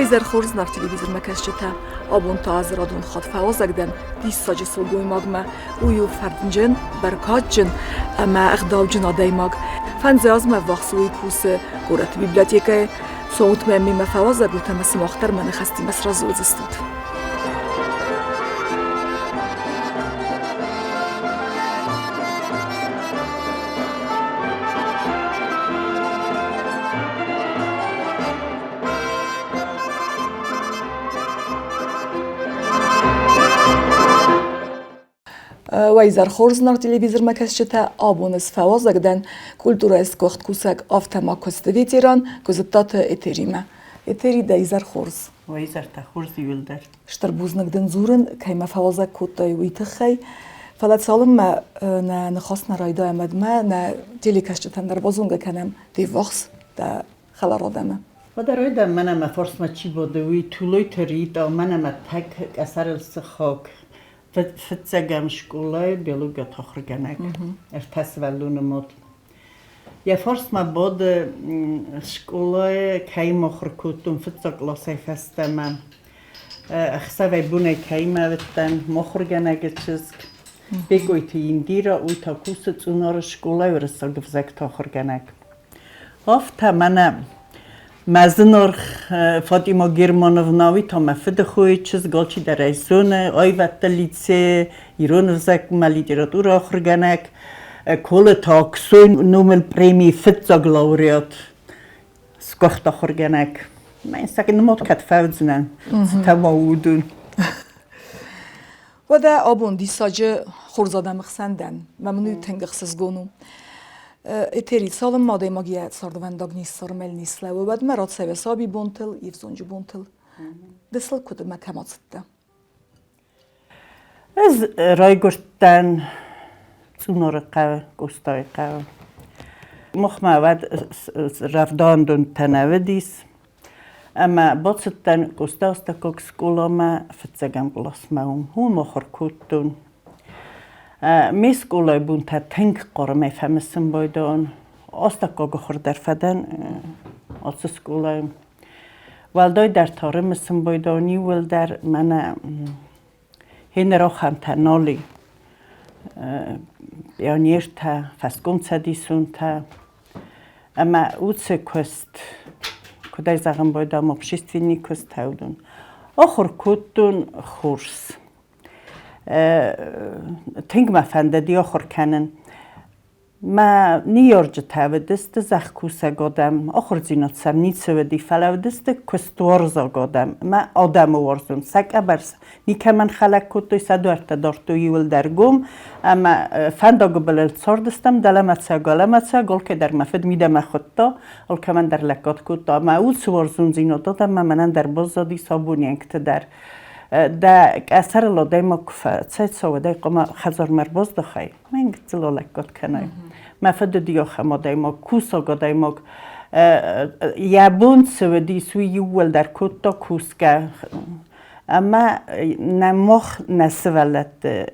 ایزر خورز ناف تلویزیون مکشته آبون تا از رادون خود فوازگدن دیس ساجی سلگوی ماگما اویو فردنجن برکات جن اما اغداو جن آدای ماگ فنزه از مواقصوی کوسه گورت بیبلیاتیکه صوت مهمی مفوازگو تمس مختر من خستی مصر زوز استود. و ایزر خورز نار تلویزیون مکشته آبونس فوازگدن کلتور اسکوخت کوسک آفتما کستوی تیران گذبتات اتریمه اتری دا ایزر خورز و ایزر تا خورز یولدر شتر بوزنگدن زورن که ما فوازگ کتای ویتخی فلات سالم ما نخواست نرایده امد ما نه تلی کشتن در بازونگه کنم دی وقت دا خلال آدمه و در رایده منم فرس ما چی بوده وی طولوی ترید و منم تک اثر السخاک فتزگم شکولای بیلوگا تخرگنک ارتس ولون مود یا فرس ما بود شکولای کی مخر کتون فتزگ لاسای فستم اخسوی بونه کی موتن مخرگنک چیزک بگوی تین دیرا اوی تا کوست اونار شکولای ورسال گفزک تخرگنک هفته منم مزنور فاطمه گرمانووناوی تا مفد خوی چیز گالچی در ایزونه آی وقت لیتسه ایران وزک ملیتراتور آخر گنک کل تاکسوی نومل پریمی فتزاگ لاوریات سکخت آخر گنک من ساکن نماد کت فوزنن تماودون و ده آبون دی ساجه خورزاده مخسندن و منوی تنگ خسزگونو اتری سالم ماده ماگیه ساردونداگ نیست سارمل نیست لو بعد مرات سوی سابی بونتل یفزونجو بونتل دسل کده مکمات سده از رای گشتن سونار قوه گستای قوه مخمه ود رفدان دون تنوه دیس اما باستن گستا استکاک سکولا ما فتزگم گلاس ماون هو مخور کودون میس گلای بون تا تنگ قرمه فهمسن بایدان آستکاگ خور فدن آسس گلای ولدای در تاره مسن بایدانی ول در من هین را خم تنالی بیانیر تا فسکون سدیسون تا اما اوتس کست کدای زغم بایدان مبشیست وینی کست هودون آخر کودون خورس تنگ مفنده دی آخر کنن ما نیارج تاو دست زخ کوسه گادم آخر زینات سم نیت سو دی فلو دست کستوارزا گادم ما آدم وارزون سک ابرس نیکه من خلق کتوی سدو ارتدارتوی ول درگم اما فندا گبلل سار دستم دلمت سا گالمت سا گل که در مفد میدم خودتا ال که من در لکات کتا ما اول سوارزون زینات دادم منن در باز زادی صابونی انکت در اثر لادای ما کفت سایت سوادای قما خزار مرباز دخواه من گتلا لکات کنای مفد دیگه خمادای ما کوسا گادای ما یابون سودی سوی یول در کتا کوسکه اما نمخ نسولت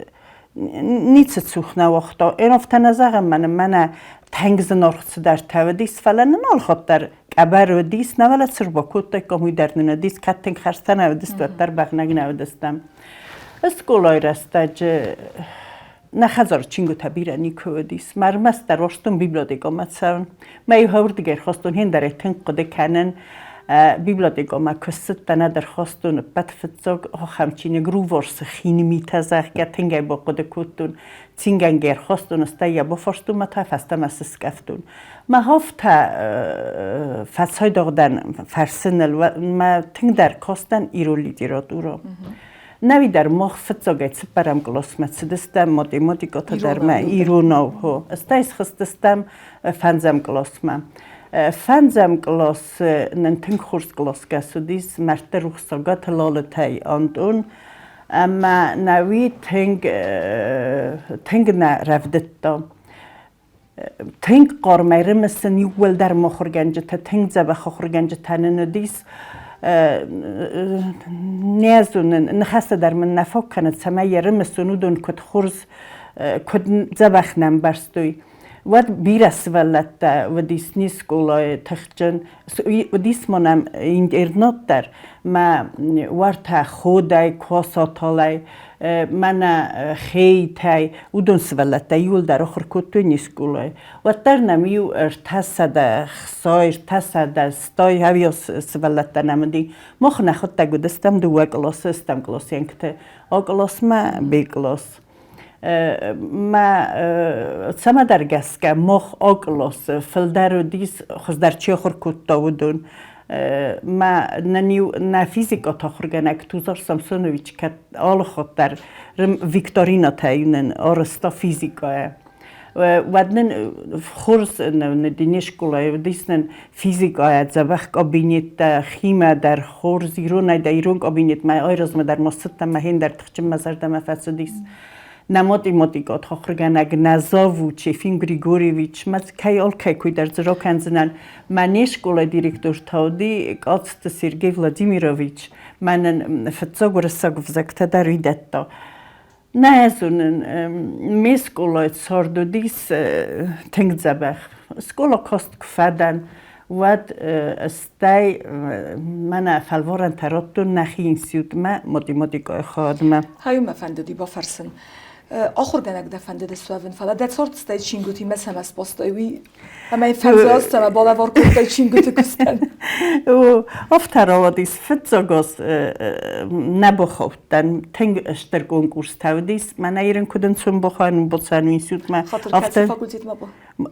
نیست سوخنه وقتا این افت نزاقم من تنگز نارخص در تودیس فلان نالخواد در کبر و دیس نولد سر با کتا کمی در ندیس کتنگ خرسته نودست و در بغنگ نودستم اسکولای رسته جه نخزار چینگو تبیره نیکو دیس مرمست در راشتون بیبلادگا متسون مایو هاور دیگر خواستون هین در تنگ قده کنن بیبلادگا ما کست تنه در خواستون بد فتزاگ همچینه گرو ورس خینی میتزاق که تنگی با قده کتون تینگنگر خواستون استه یا با فرستون ما تا فسته مسس کفتون ما هفته فسای داغدن فرسنل و ما تنگ در کاستن ایرولی دیراد او را نوی در مخ فتزاگای سپرم گلاس متسدستم مادی گاتا در ما ایروناو ها استایس خستستم فنزم گلاس ما فنزم گلاس ننتنگ خورس گلاس گسودیس مرته روح ساگات لالتای آندون اما نوی تنگ نرفدت دام تنگ قارمیره مثل نیول در مخورگنجه تا تنگ زبه خورگنجه تنه ندیس نیازون نخسته در من نفاق کند سمه یه رمسونو دون کد خورز کد زبخ نم برستوی واد بیرس ولت و دیس نیست کلای تخجن و دیس منم اینترنت در ما ورت خودای کوساتالای من خیلی و دنس ولت یول در آخر کتو نیست کلای و در نمیو ارتساده خسایر ارتساده استای هویاس ولت نمودی مخ نخود تگودستم دو کلاس استم کلاس ینکته کلاس ما بی کلاس ما سما در گسکه مخ آگلاس فلدر و دیس خوش در چی آخر کتا ودون ما نه فیزیکا تا خورگنک توزار سامسونویچ که آل خود در ویکتورینا تایونن آرستا فیزیکا ودنن خورس ندینش کلای دیسن فیزیکا زبخ کابینیت خیمه در خورس ایرون ایرون کابینیت ما آیرز ما در ماستم ما هین در تخچم مزردم فسادیس نماد ایماتیکات خورگنگ نزاوچ فین گریگوریویچ مز کی آل کی کوی در زرا کنزنن منیش کلا دیرکتور تاودی کاتست سرگی ولادیمیروویچ منن فتزاگور ساگف زکته در ایدتا نه ازونن میس کلا ساردو دیس تنگ زبخ سکولا کاست کفدن ود استای من فلورن تراتو نخین سیوت ما ماتیماتیکای خادمه هایو مفندی با فرسن آخر گنگ دفنده دستوون فلا دستورت استای چینگوتی مثلا از باستایوی اما این فنزه هستم بالا وار کردای چینگوتی کستن و افتراودیس فتزاگاز نبخوتن تنگ اشترگون کورس تودیس من ایران کدن سون بخوان بودن سیوت ما خاطر کسی فاکولتیت ما با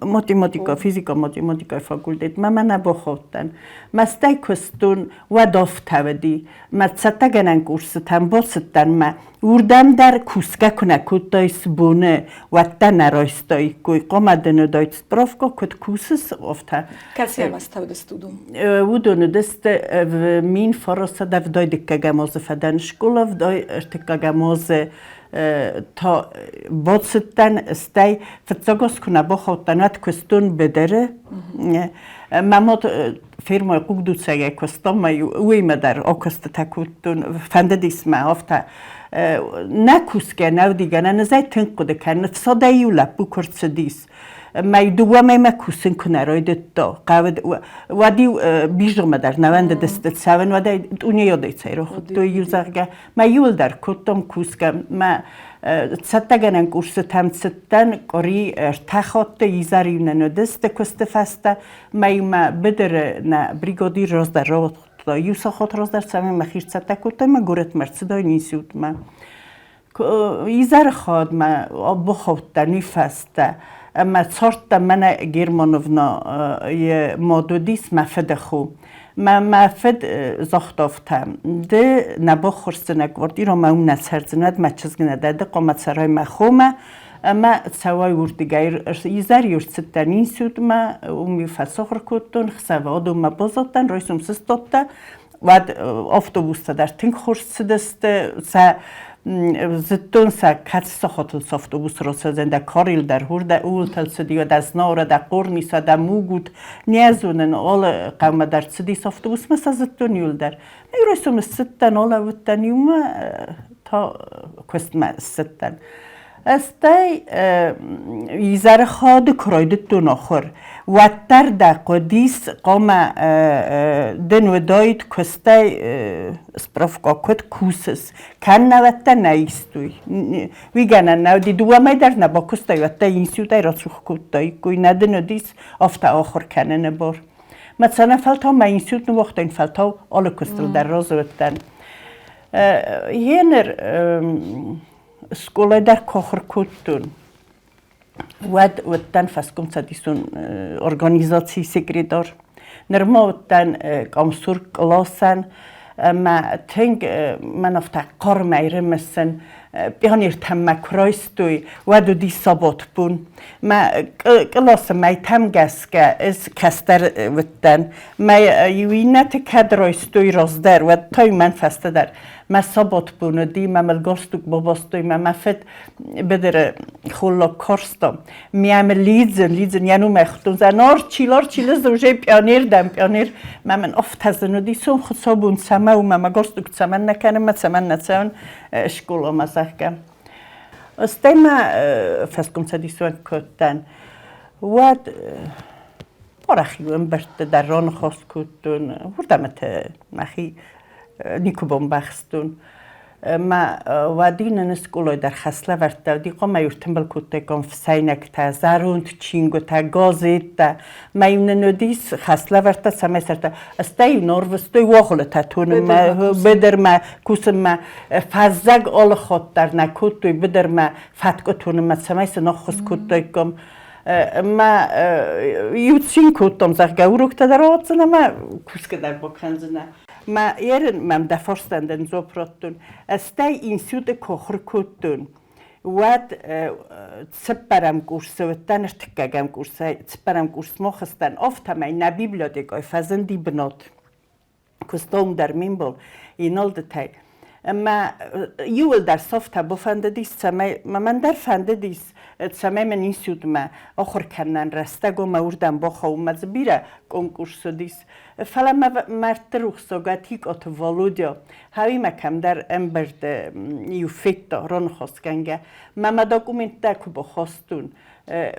ماتیماتیکا فیزیکا ماتیماتیکا فاکولتیت ما نبخوتن مستای کستون و داف تودی مستتا گنن کورس تن باستن ما وردم در کوسکه کنه کودایس بونه و تن رایستایی کوی قامدن دایت پروفکو کد کوسس افته کسی هم است تود استودم ودونه دست مین فراسته دای دکگماز فدان شکولا دای ارتکگماز تا بادستن استای فتزاگاس کنه با خودتنات کستون بدره مامات فیرمای قوق دو سگه کستم وی مدر آکست تکوتون فنددیس ما افته نکوسکه نو دیگه نزای تنقده کنه فساده یولا بکرد دیس ما دوامه ما کوسن کنه رای دتا قاود و دی بیشتر مدر نوند دست سون و دی اونی یادی سیرو خود تو یوزرگه ما یول در کتم کوسکه ما ستگنن کورس تام ستن کاری ارتخات یزاریون ندست کست فسته ما بدر نه بریگادی راز در راه تا یوسا خود راز در سوم مخیر سته کته ما گورت مرسدای نیسیوت ما یزار خود ما بخوت در نیفسته اما صارت من گرمانونا یه مادودیس مفد خو ما مفد زختافتم ده نباخورست نگوردی را ما اون نسرزند ما چزگنه ده قامت سرای مخومه اما سوای وردگایر یزاری یورستنین سود ما امی فسخر کردن خسواد و ما بازاتن رایسم سستاته و اتوبوس در تنگ خورست دست زتون سا کاتس خاطر اتوبوس را سازنده کاریل در هورده اول تلسدی و دست نور در قرنی سا در موجود نیازونن آل قوم در سدی اتوبوس مثل زتون یول در میرسیم ستن آل وطنیم تا کست ما ستن استای یزار خاد کراید دو نخور و تر در قدیس قام دن و داید کستای سپرافکا کد کوسس کن نوته نیستوی ویگنن نو دی دوامه در نبا کستای و تا این سیوتای را سوخ کتای کوی ندن و دیس افتا آخر کنه نبار مثلا فلتا ما این سیوت نوخت این فلتا آل کستل در راز وطن هینر سکولای در کاخر کتون و تن فسکم سدیسون ارگانیزاسی سکریدار نرما و تن کامسور کلاسن ما تنگ من افتا قار میره مثلا بیانیر تم مکرایستوی و دو دی سابات بون ما کلاس می تم گس که از کستر و تن ما یوینت کدرایستوی رازدر و تای من فسته در ما سابات بونه دی ما ملگاستوک باباستوی ما مفت بدر خولا کارستم میام لیدزن یعنی مختون زنار چیل زوجه پیانیر ما من افتازنو دی سون خود سابون سما و ما گاستوک سمن نکنم ما سمن نسان شکولا مسخ کم استای ما فسکم سدیسون کتن واد پارخیون برد در ران خواست کردن وردمت نخی نیکو بخستون ما وادین نسکولای در خسله ورد دیگه ما یورتم بل کته کم فسینک تا زاروند چینگو تا گازیت تا ما یون ندیس خسله ورد سمی سرت استای نوروستای واخل تا تونم بدر ما کوسم ما فزگ آل خود در نکوتوی بدر ما فتک تونم سمی سنخوس کته کم ما یوتشین کتم زخ گوروک تا در آتزنه ما کوسک در بکنزنه ما یارن مم دفرستندن زوپراتون استای اینسیود کخر کتون واد تسپرم کورس و تنرتکگم کورس تسپرم کورس مخستن آفتم این بیبلیوتکای فزندی بنات کستم در مینبال اینال دتای ما یول در صفت بفنده دیست من در فنده دیست سمه من این سود ما آخر کنن رستگو موردم با خومز بیره کنکورس دیست فلا ما مرد روح سوگاتیک ات والودیا هاوی مکم در امبرد یو فیتا رون خواست کنگه ما داکومنت دکو بخواستون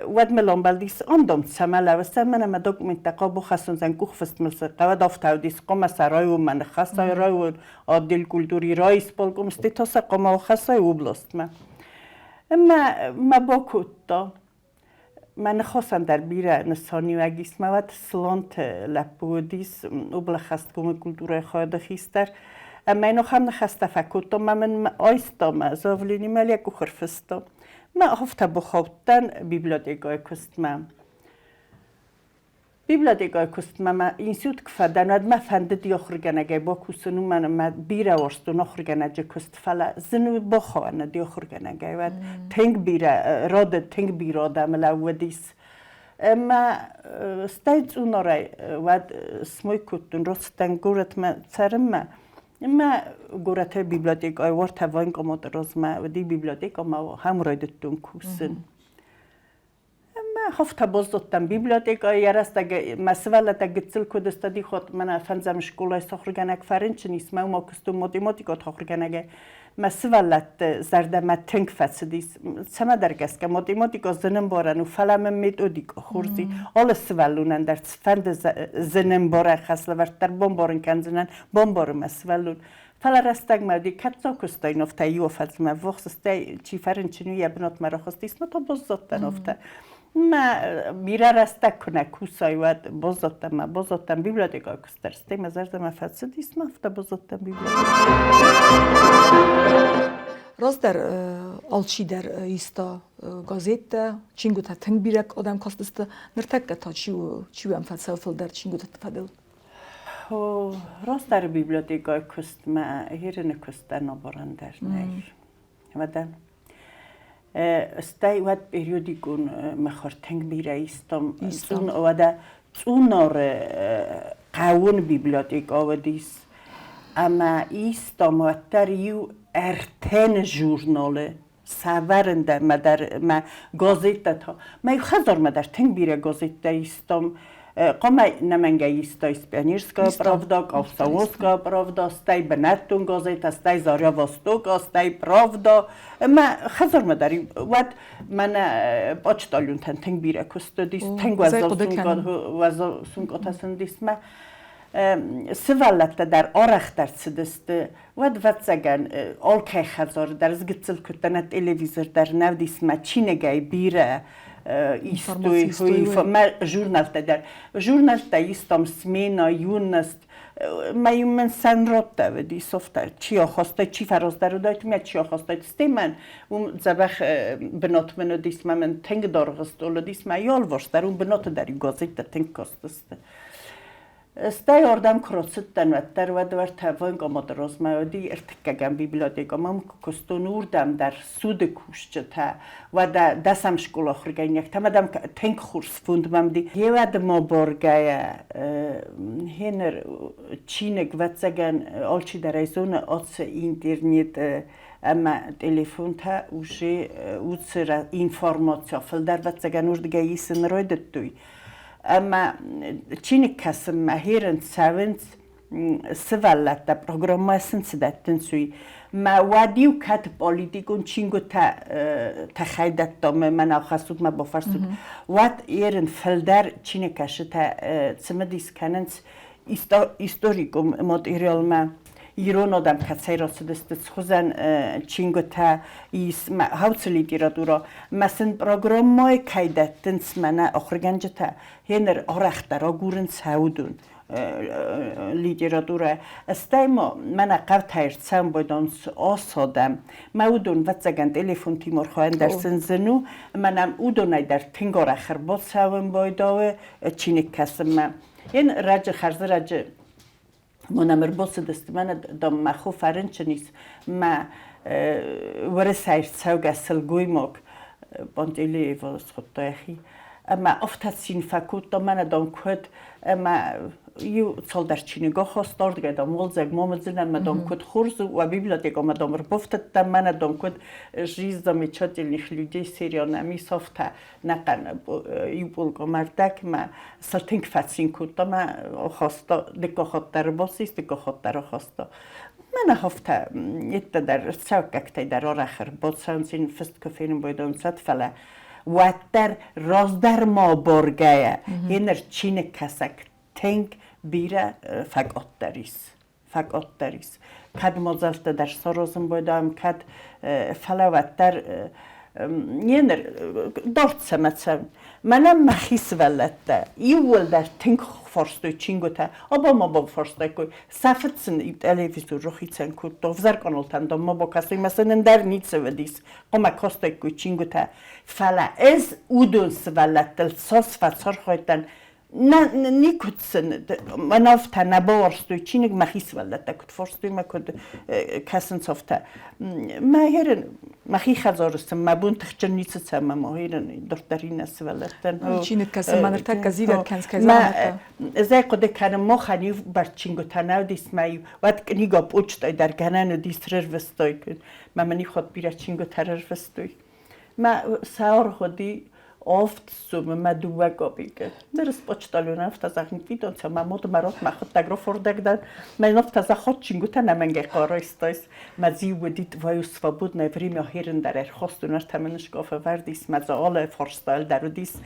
ود ملان بلدیس آندم سمله و سمنه ما داکومنت دکا بخواستون زن کوخ فست ملسقه و دافتاو دیس قوم سرای و من خواستای رای و عادل کلتوری رایس بالگم استی تاسه قوم و خواستای و بلست ما با کتا من خواستم در بیره نسانی و اگیس مواد سلانت لپودیس و بلخست کم کلتورای خواهد خیستر اما اینو هم نخسته فکوتا من آیستم زاولینی ملی اکو خرفستم ما هفته بخوابتن بیبلیوتکای کستم بیبلیوتکای کستم این سود کفدن و ما فنده دی آخرگنگه با کسونو من بیره ورستون آخرگنگه کست فلا زنو بخوانه دی آخرگنگه و تنگ بیره راده تنگ بیراده ملو دیس اما استایت اوناره و سموی کتون راستن گورت ما سرم ما گورت بیبلیوتکای ورد هواین کماد راز ما و دی بیبلیوتکا ما هم رایدتون کوسن هفته باز دادم بیبلیوتکای یارست اگه مسئله تا گذل کدست دی خود من فنزم شکلای سخرگنگ فرنچ نیست ما کستم ماتماتیکات سخرگنگه مسئله زرد ما تنگ فسدیس سما درگست که ماتماتیکا زنم بارن و فلم متودیکا خورزی آل سوالونن در فند زنم باره خسله ورد در بمبارن کنزنن بمبار مسئلون فلا رستگ مودی کتزا کستای نفته یو فلز ما وقت استی چی فرنچنی یبنات مرا خستیس ما تا باز دادن نفته ما بیره رستگ کنه کوسای ود باز دادم بیبلیوتکای کستر استی مزرد ما فسدیس ما افته باز دادم بیبلیوتکای راست در آلچی در ایستا گازیت چینگو تا تنگ بیرک آدم کاستست نرتک تا چیو هم فلسفه در چینگو تا تفادل راست در بیبلیوتکای کست ما هیرن کست نبارن در نیر ودن استی ود پریودیکون مخار تنگ بیره ایستم وده اونار قاون بیبلیوتکا ودیس اما ایستم و تر یو ارتن جورناله سوارنده ما گازیت تا ما خزار ما در تنگ بیره گازیت ایستم قام نمنگه ایستا اسپانیرسکا پراودا کافساوسکا پراودا استای بنتون گازیت استای زاریا واستوک استای پراودا ما خزر ما داریم ود من باچتالیون تنگ بیره کست دیس تنگ وزا سونگات هستن دیس ما سوالت در آرخ در سدست ود زگن آلکه خزار در از گتسل کتنه تلویزر در نو دیس ما چینگه بیره ایستوی ما ژورنال تا ایستم سمینا یونست ما من سنرات دادی سوفتر چی خواسته چی فراز در دایت می چی خواسته استی من اون زبخ بنات منو دیس من تنگ دارغست اول دیس ما یال ورست در اون بنات داری گازیت تنگ کاستست استای آردم کروستن و در ودور توان گاماد راز مودی ارتکگم بیبلیوتکا مام کستون اوردم در سود کوشچه تا و دستم شکل آخرگین یک تمدم تنگ خورس فوندم دی یه ود ما برگای هنر چینک ودزگن آلچی در ایزون آتس اینترنت اما تلفن تا اوشه اوتسر اینفورماتیا فل در ودزگن اوردگه ایسن رویدت دوی اما چینی کسم مهیرن سوینس سوالت دا پروگرام سنسدتن سوی ما وادیو کات پولیتیکون چینگو تا خیدت دام من آخستود ما بافرستود واد ایرن فلدر چینه کشه تا سمدیس کننس істორიკო მატერიალმა ირონოდამ კაცეროსდესტ ხუზან ჩინგოთა ის ჰაუც ლიტერატურა მასენ პროგრამმოი კაიდატენს მანა ოხრგანჯთა ჰენერ ორახტა როგორენ საუდუნ ლიტერატურა სტაიმო მანა ყავთაერ სამბოდონს ოსოდამ მაუდუნ ვაცაგან ტელეფონ თიმორ ხოენდერსენ ზენუ მანა უდონაიდარ თინგორა ხერბოცავენ ბოიდოვე ჩინიკასმა ენ რაჯ ხარზ რაჯ მონამერ ბოსდესტ მანა დომ მახო ფარენჩნის მა ვერესაირ ცავგასელ გუიმოკ პონტილევოს ხოტოხი ამა ოფთაცინ ფაკუტო მანა დომ ქოთ ამა იუ ცოლდარჩინი გოხოსტორდგა და მოლზეგ მომძნა მა დომ ქოთ ხურზ ვა ბიბლიოთეკა მა დომ რბოფთად და მანა დომ ქოთ ჟიზდომი ჩოტილიხ ლუდი სირიონა მისოფთა ნაყან იუპულკო მარტაკ მა სალთინკ ფაცინ ქუტო მა ხოსტო დეკოხოტარ ბოსის დეკოხოტარ ხოსტო მანა ჰოფთა ეტა და ცავკაქტა და რორახერ ბოცანცინ ფსტ კოფეინ ბოიდონ სათფალა ვატარ როზდარ მობორგაია ენერ ჩინე კასაკ თენკ ბირა ფაკოტტარის კად მოზალტა და სოროზმ ბოდამ კად ფალავატარ ენერ დორცამაცა მანა მახისვალატა იულდარ თენკ ფორსტო ჩინგოთა ობომობო ფორსტეკო საფცნ ტელევიზორ როხიცენ კუტო ვზარკონოლთან და მობოკასი მასენ დარ ნიცევდის ყომა კოსტეკო ჩინგოთა ფალა ეს უდუნს ვალატელ სოსფა ცორხოიდან ნიკუცენ მანავთა ნაბორსტო ჩინიგ მახისვალატა კუტ ფორსტო მაკოდ კასენცოფთა მაერენ მახიხაზორს მაბუნთ ხჭნიცცა მამოერენ დორტარინას ვალატან ჩინიგ კასემანერთა კაზირად კანს კაზანატა ზეკოდე კან მოხანი ბარჩინგოთანავდის მაი ვატ კნიგო პუჩტოი დარ განანო დისტრერვესტოი მამანი ხოთ ბირა ჩინგოთარერვესტოი მა საორხოდი oft zum madua kopike. Der spočtalju nafta zahnpitonca mamot marot mahot agrofordegdan. Nafta zachodčinguta namenge koroistois. Mazi wedit voju svobodne vrime hiren dar hostunar tamenškofe vardis maza ole forstal darudis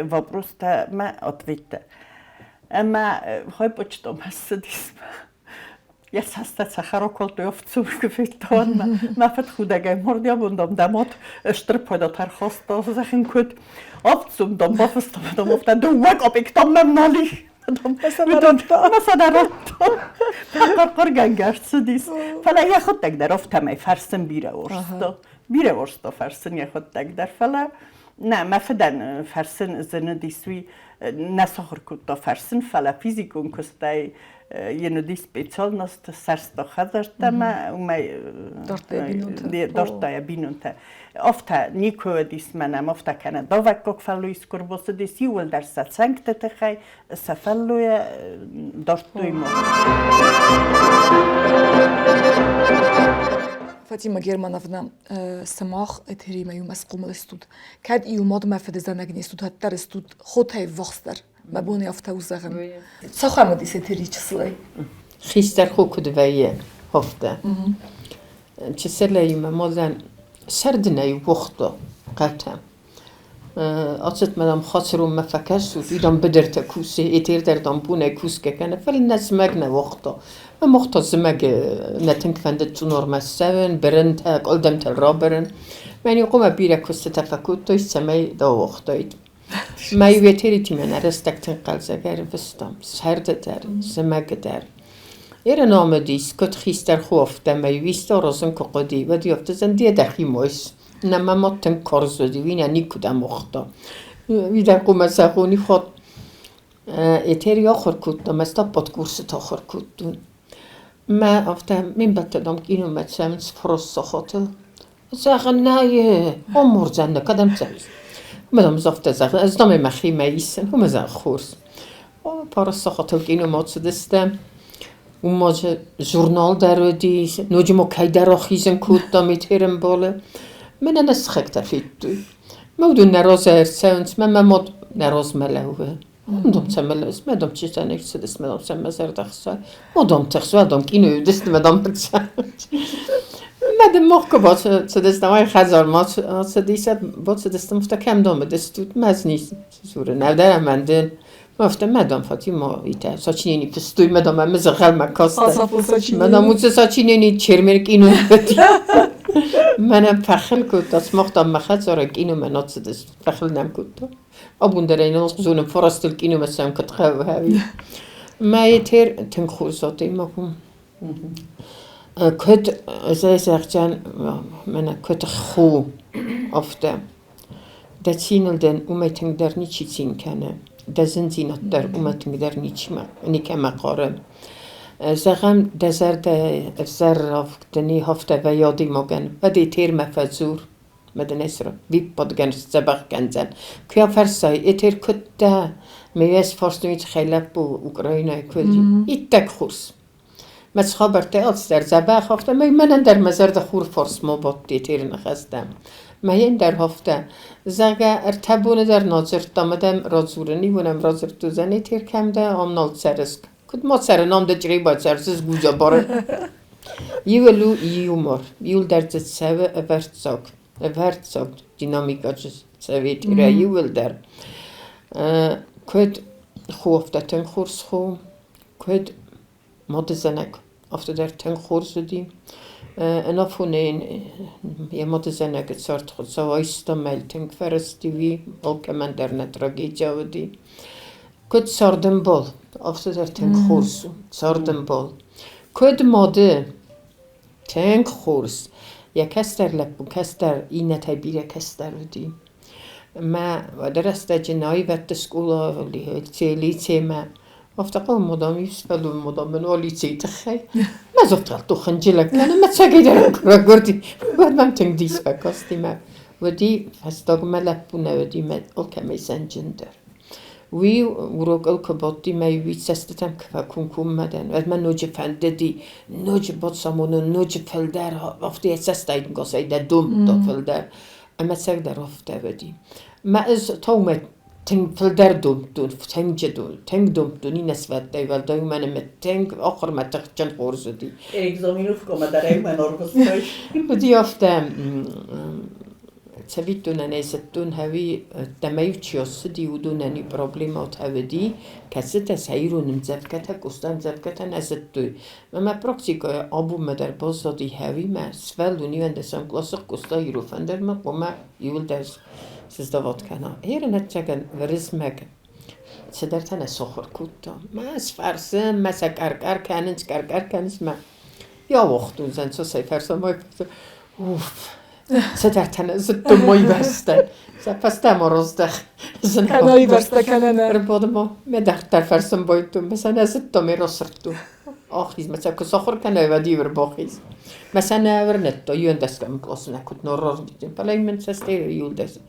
voprusta ma otvite. Ama hoj počtom hasadis. Я састаца хароколту овцугвитон мафат худага мордя бундом дамот штрпода тархосто захинкут овцум дом бофстом дом офта дуак опиктом мали масадаротто коргангарцдис фала я хотдаг дар офтамай фарсен бире орсто фарсен я хотдаг дар фала на мафадан фарсен зенедисви насохркутто фарсен фала физикун костай Jednodi specijalnost sarsto hazartama umaj dortaja binunta. Ofta nikoedis manam ofta kana dovakok fallu iskorbosedis juul dar sa sanktetechai sa falluja dortuimo. Fatima Germanovna, samach etheri mayu masqumlestud. Kad iu mod mafedezanagnistud hattarestud khotay voxtar. مبوني أفتوزغم. سخامة دي ستري تسلي. خيستر خوكد ويا هفته. تسلي ما مازن سردنا يوقته قطع. أصلا مدام خاطرهم ما فكرت وفيدم بدرت كوسي إتير دردم بونه كوس كأنه فالناس مجنا وقته. ما مختص مج نتنك فندت نورمال سبن برنت قدمت الرابرن. من يقوم بيرا كوس تفكوت يسمى دا وقته. ما يوتيريتي من أرستكتن قلزجر فستم سردتر زمجدر إير نامديس كت خيستر خوف دم يويستر رزن كقدي ودي أفتزن دي دخي موس نما ماتن كارزودي وين نيكود أمختا ويدا قوم سخوني خد إتيري آخر كود ماستا بادكورس تآخر كود ما أفتم من بتدم كينو متشمس فرصة خاطر زخن نايه أمور زنده كدم تبز مدام زفت زخم از دام مخی میسن هم از خورس پارس ساختل کینو مات دستم و ماج ژورنال درودی نوجمو کی دراخیزن کود دامیت هرم باله من نسخک تفیدوی مودون نراز ارسانس من ماد نراز ملوه مدام تملس مدام چی تنک سدست مدام سمزر دخسای مدام تخسو مدام کینو دست مدام تخسای مدام مخک با سدست نمای خزار ما سدیست با سدست مفتا کم دام دستود مزنی سوره ندارم مندن مفتا مدام فاطمه ایتا ساچینی پستوی مدام هم مزغل مکاسته مدام موت ساچینی چرمرک اینو بدی منم فخل کود دست مختم مخد زارک اینو منات سدست فخل نم کود ابون در این زون فرستل اینو مثلا کت خو هایی ما یتر تنخورساتی ما کم کد زای زرچن من کد خو افته دچینل دن اومتن در نیچی چین کنه دزنزینات در اومتن در نیچی ما نیکه مقارن زغم دزرد افزر رافتنی هفته و یادی مگن و دی تیر مفزور مدن اسرا وی پادگن زبخ کنزن کیا فرسای اتر کده میوز فرستویت خیلی بو اوکراینای کدی ایتک خورس مسخا برته از در زبخ هفته من در مزرد خور فرس ما با دی تیر نخستم من در هفته زغه ارتبون در ناظر دامدم رازورنی بونم رازر تو زنی تیر کم ده آمنال سرسک کد ما سر نام ده جری باید سرسز گوجا باره یولو یومر یول در زد سوه افرتزاگ دینامیکا سوه تیره یول در کد خو افته تن خورس خو کد ماد زنک افته در تن خورس دی انا فونه یه ماد زنک سارت خود سوایستا میل تنگ فرستی وی بلکه من در نتراگی جاودی کد ساردن بال افته در تنگ خورس ساردن بال کد ماده تنگ خورس یا کس در لپو کس در این نتایبیر کس در ودی ما و درست جنایی و تسکولا لیچه ما افتقال مدام یسفلو مدام من لیچه تخی ما زفتقال تو خنجلک لانه ما تساقی در اکرا گردی بعد من تنگ دیس فکاستی ما ودی فستاق ما لپو نودی ما الکمی زنجن در وی وروگ الکباتی میوی سستم که کنکم مدن و من نوچه فنددی نوچه باد سامونو نوچه فلدر افتی سستاید گاسای در دوم تا فلدر اما سگ در افته بدی ما از تومت تنگ فلدر دوم تنگ دوم دونی نسبت دیوال دای من تنگ آخر متقچن خورز دی اگزامینوف کم در این من ارگستای بدی افته سویتون نیستون هوی دمیوچیاس دیودوننی پروبلمات هودی کسی تسهیرون مزفکت کستان مزفکت نزدوی ما پراکتیکای آبو مدر بازدی هوی ما سفلونی و اندسان کلاسق کستایی رو فندر ما ما یول درس سزدوات کنه هیر نتچگن ورزمگ سدرتن سخور کتا ما از فرسم ما سکرکر کننس ما یا وقتون زن سو سی فرسم ما اوف سدرتن زدو مای بستن پس ما رازده کنایی بسته کننه رباد ما در فرسم بایدون مثلا زدو می راسردو آخیز مثلا که سخور کنه و دیور باخیز مثلا ورنتو یون دست کم کلاس نکود نراز بیدیم پلای من سستیر یول دست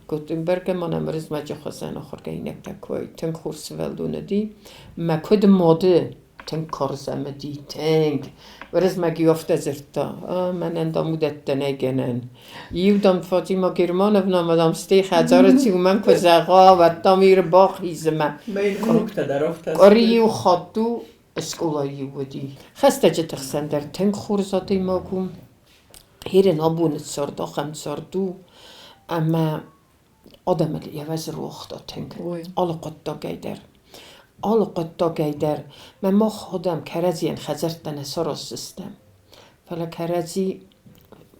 کتیم برگه من امروز مجا خواستن آخر که اینک تکوی تنگ خورس ولدونه دی ما کد ماده تنگ کارزم دی تنگ ورز مگی افته زرتا من اندامودت دنگنن یودم فاطمه گرمانوف نامدام ستی خزارتی و من که زغا و دامیر باخیزم کروکتا در افته قریو خادو اسکولایی بودی خسته جه تخسن در تنگ خورزاتی ما کم هیرن آبونت سارد آخم ساردو اما آدم یوز روخ دا تنگ آل قد گیدر من ما خودم کرزی خزرتن سارا سیستم فلا کرزی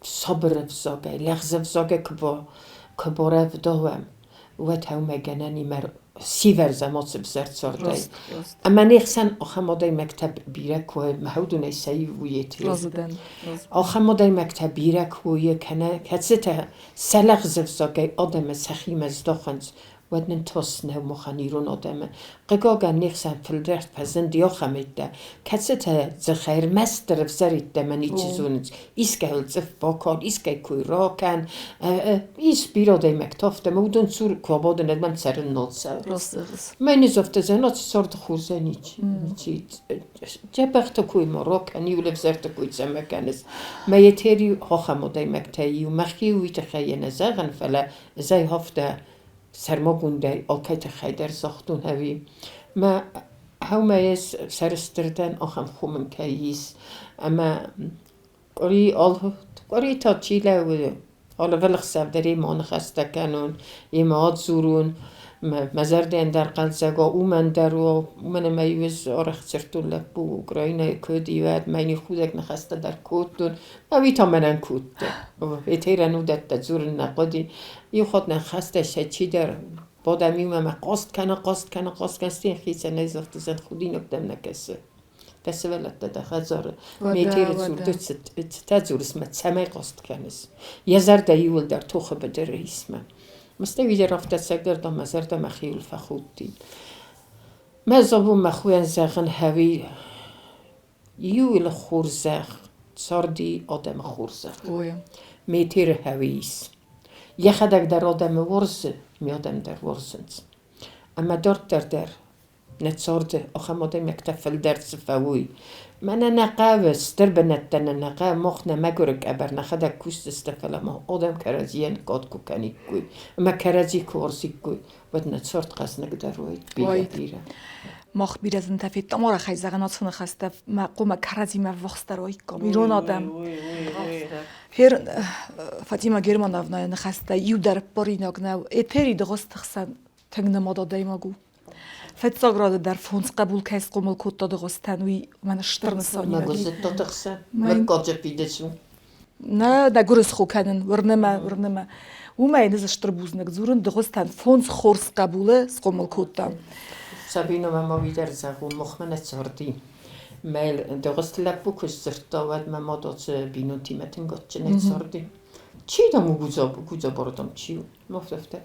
صبر افزاگه لغز افزاگه که با رف داوم و تو مگننی مر سیور زمان سبزرد سارده اما نیخسن آخه مادای مکتب بیرک و محودونه سیویه تیز آخه مادای مکتب بیرک و کنه کسی تا سلغ زفزاگه آدم سخیم از داخنز ودن توس نه مخانیرون آدمه قگاگا نیخسن فلدرت پزندی آخمیده کسی تا زخیر مستر افزارید منی چیزونید ایسکه هلزف باکار ایسکه کوی راکن ایس بیراده مکتافته مودون سور کواباده ندمن سر نالسه من نزفته زنات سارد خوزه نیچی جبخت کوی ما راکن یول افزارت کوی زمکنست ما یه تیری آخماده مکتایی و مخیوی تخیه نزاغن فلا زی هفته سرما گونده آلکایت خیدر زاختون هوی ما هومایز سرستردن آخم خومم کهیس اما قری تا چیله و حالا ولخ سفدری ما نخسته کنون ایماد زورون مزردن در قلزگا اومن در و اومن میوز آرخ سرتون لبو اوکراینای کودی و منی خودک نخسته در کودتون اویتا منن کود ایتیره نودت زور نقدی یه خود نخسته چی در بعد میومم قاست کنه ستین خیسه نیزفت زن خودی نکدم نکسه دست ولد ده خزار میتیر زور تا زور اسمت سمه قاست کنس یه زرده یول در توخه بدر اسمه مستوی رفته سگدر دا مزرده مخیول فخود دید مزابون مخوین زغن هوی یول خورزغ ساردی آدم خورزغ میتیر هویس یه خدک در آدم ورزه می آدم در ورزنز اما در نتصارده آخم آدم یک تفل در صفوی من نقاوه ستر بنتن نقاوه مخنه مگرگ ابر نخدک کوست استفل اما آدم کرازیان قاد کو کنی کوی اما کرازی کورسی کوی ود نتصارد قصنگ در روی بیره ماخ بیرزن تفید تمارا خیلی زغنات سن خسته ما قوم کرازی ما وقت روی کام ایران آدم هر فاطمه گرمانونا نخسته یو در باری نگناو ایتری دغست خسن تنگ نمادا دیماگو فتساگراد در فونس قبول کیس قومل کود دغست تنوی من شترن سانی مگوزت تا تخسن مگاجه پیدشون نه گرس خو کنن ورنما و ما اینز شتر بوزنگ زورن دغست تن فونس خورس قبوله قومل کود دام سابینو ما ویدر زغو مخمنه سردی میل دغست لبو کش زرتا ود ما داد بینو تیمتن گات نه سردی چی دامو گوزا باردم چیو مفتفته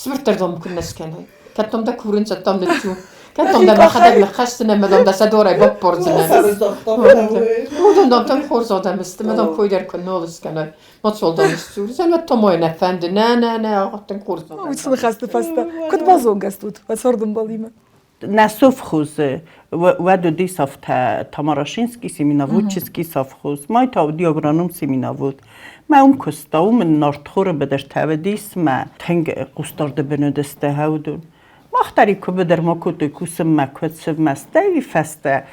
سورتردم کنس کنه کتم دا کورن زدم دچو کتم دا بخدم لخست نمیدم دست دورای با پرزنه بودم دام خورز آدم است مدام کوی در کنالس کنه ما سولدم استور زلمت تو مای نفند نه آقا تن خورز آدم ویسون خسته پسته کد بازون گستود و سردم بالیمه نسوف خوز و دو دی صاف تاماراشینسکی سیمیناوود چیزکی صاف خوز مای تا دیاگرانوم سیمیناوود ما اون کستا من نارتخور بدر تودیس ما تنگ قستارده بنودسته هودون مختاری که بدر ما کتوی کوسم ما کتسم مسته فسته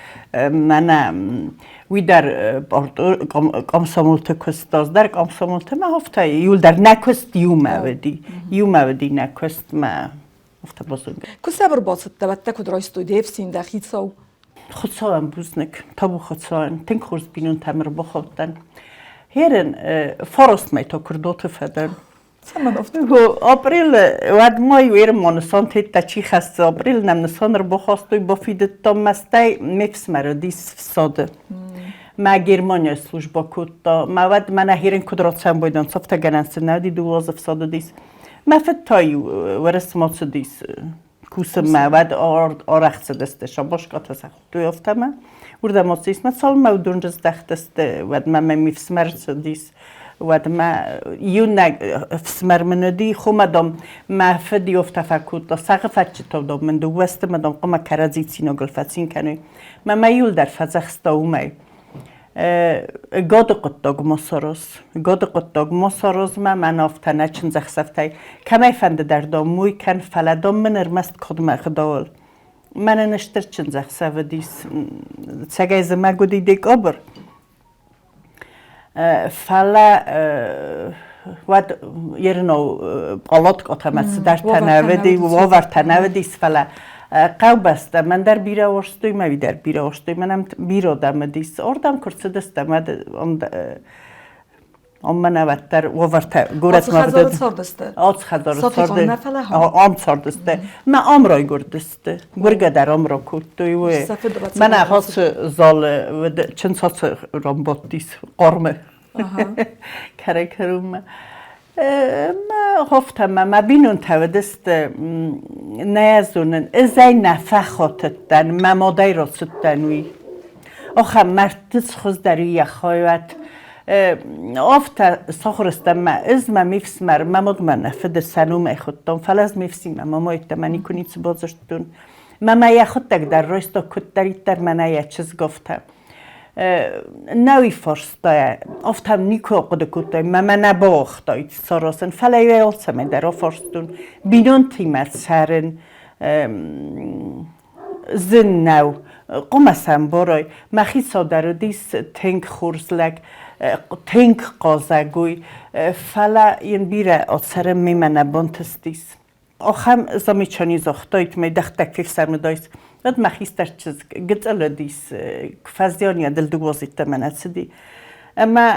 من وی در قامسامولت کستاز در قامسامولت ما هفته یول در نکست یومودی نکست ما هفته بازونگه کسابر باست دبته کد رایستوی دیفسین دخیل ساو خودساوم بوزنک تابو خودساوم تنگ خورز بینون تمر بخوردن هرن فارست می تا کردوت فدن آپریل ود مای ویر مانسان تیت تا چی خست آپریل نم نسان رو بخواستوی با فیدت تا مسته میفس مرا دیس فساده ما گرمانیا سلوش با کود تا ما ود من هیرن کدرات سم بایدن صفت گننسه نودی دو واز فساده دیس ما فت تایی ورس ماڅ دیس کوسم ما ود آرخ دسته شباش کات سخت توی افتم ورده ماڅ دیس ما سال ما دونجز دختسته ود ما میفسمرس دیس ود ما یون فسمر مندی خو مدام ما فدی افت فکوت تا سقف چه تا دام من دو وست مدام قم کرازی سینا گلفتین کنه ما یول در فزخستا اومای گاد قطاق مصارز ما منافتنه چن زخسفتای کمی فنده در داموی کن فلدام من ارمست کدوم خداول من نشتر چن زخسفت دیس سگای زما گودی دیگ آبر فلا ود یرنو قلات قطمت در تناودی و وار تناودیس فلا قوبسته من در بیره ورستوی ما در بیره ورستوی منم بیره دم دیس آردم کرد دسته من نوتر وارت گورت ما خزارت سردسته آت خزارت سرده آم سردسته ما آم رای گردسته گرگه در آم را کردوی و من احاس زال چند ساعت رام باد دیس قرمه کره کرومه ما هفتم ما بینون تودست نیازونن ازای نفخاتتن ممادای را ستنوی آخه مرتز خوز داری یخایوت آفت ساخرستم ما از ما میفسمر مماد من نفد سنوم ایخودتم فلز میفسیم ما ایتمانی کنید سبازشتون ما یخود در رایستا کد دارید در منه یه چیز گفتم نوی فرستای افتم نیکو قد کتای من نباختای سراسن فلای آلسم در فرستون بینون تیمت سرن زن نو قمسم برای مخی صادر دیس تنگ خورزلک تنگ قازگوی فلا این بیره آتسرم میمنه بانتستیس آخم زمی چانی زاختایت می دخت تکلیف سرمدایست ود مخیستر چیز گتاله دیس فزیانی دل دوازیت من اصدی اما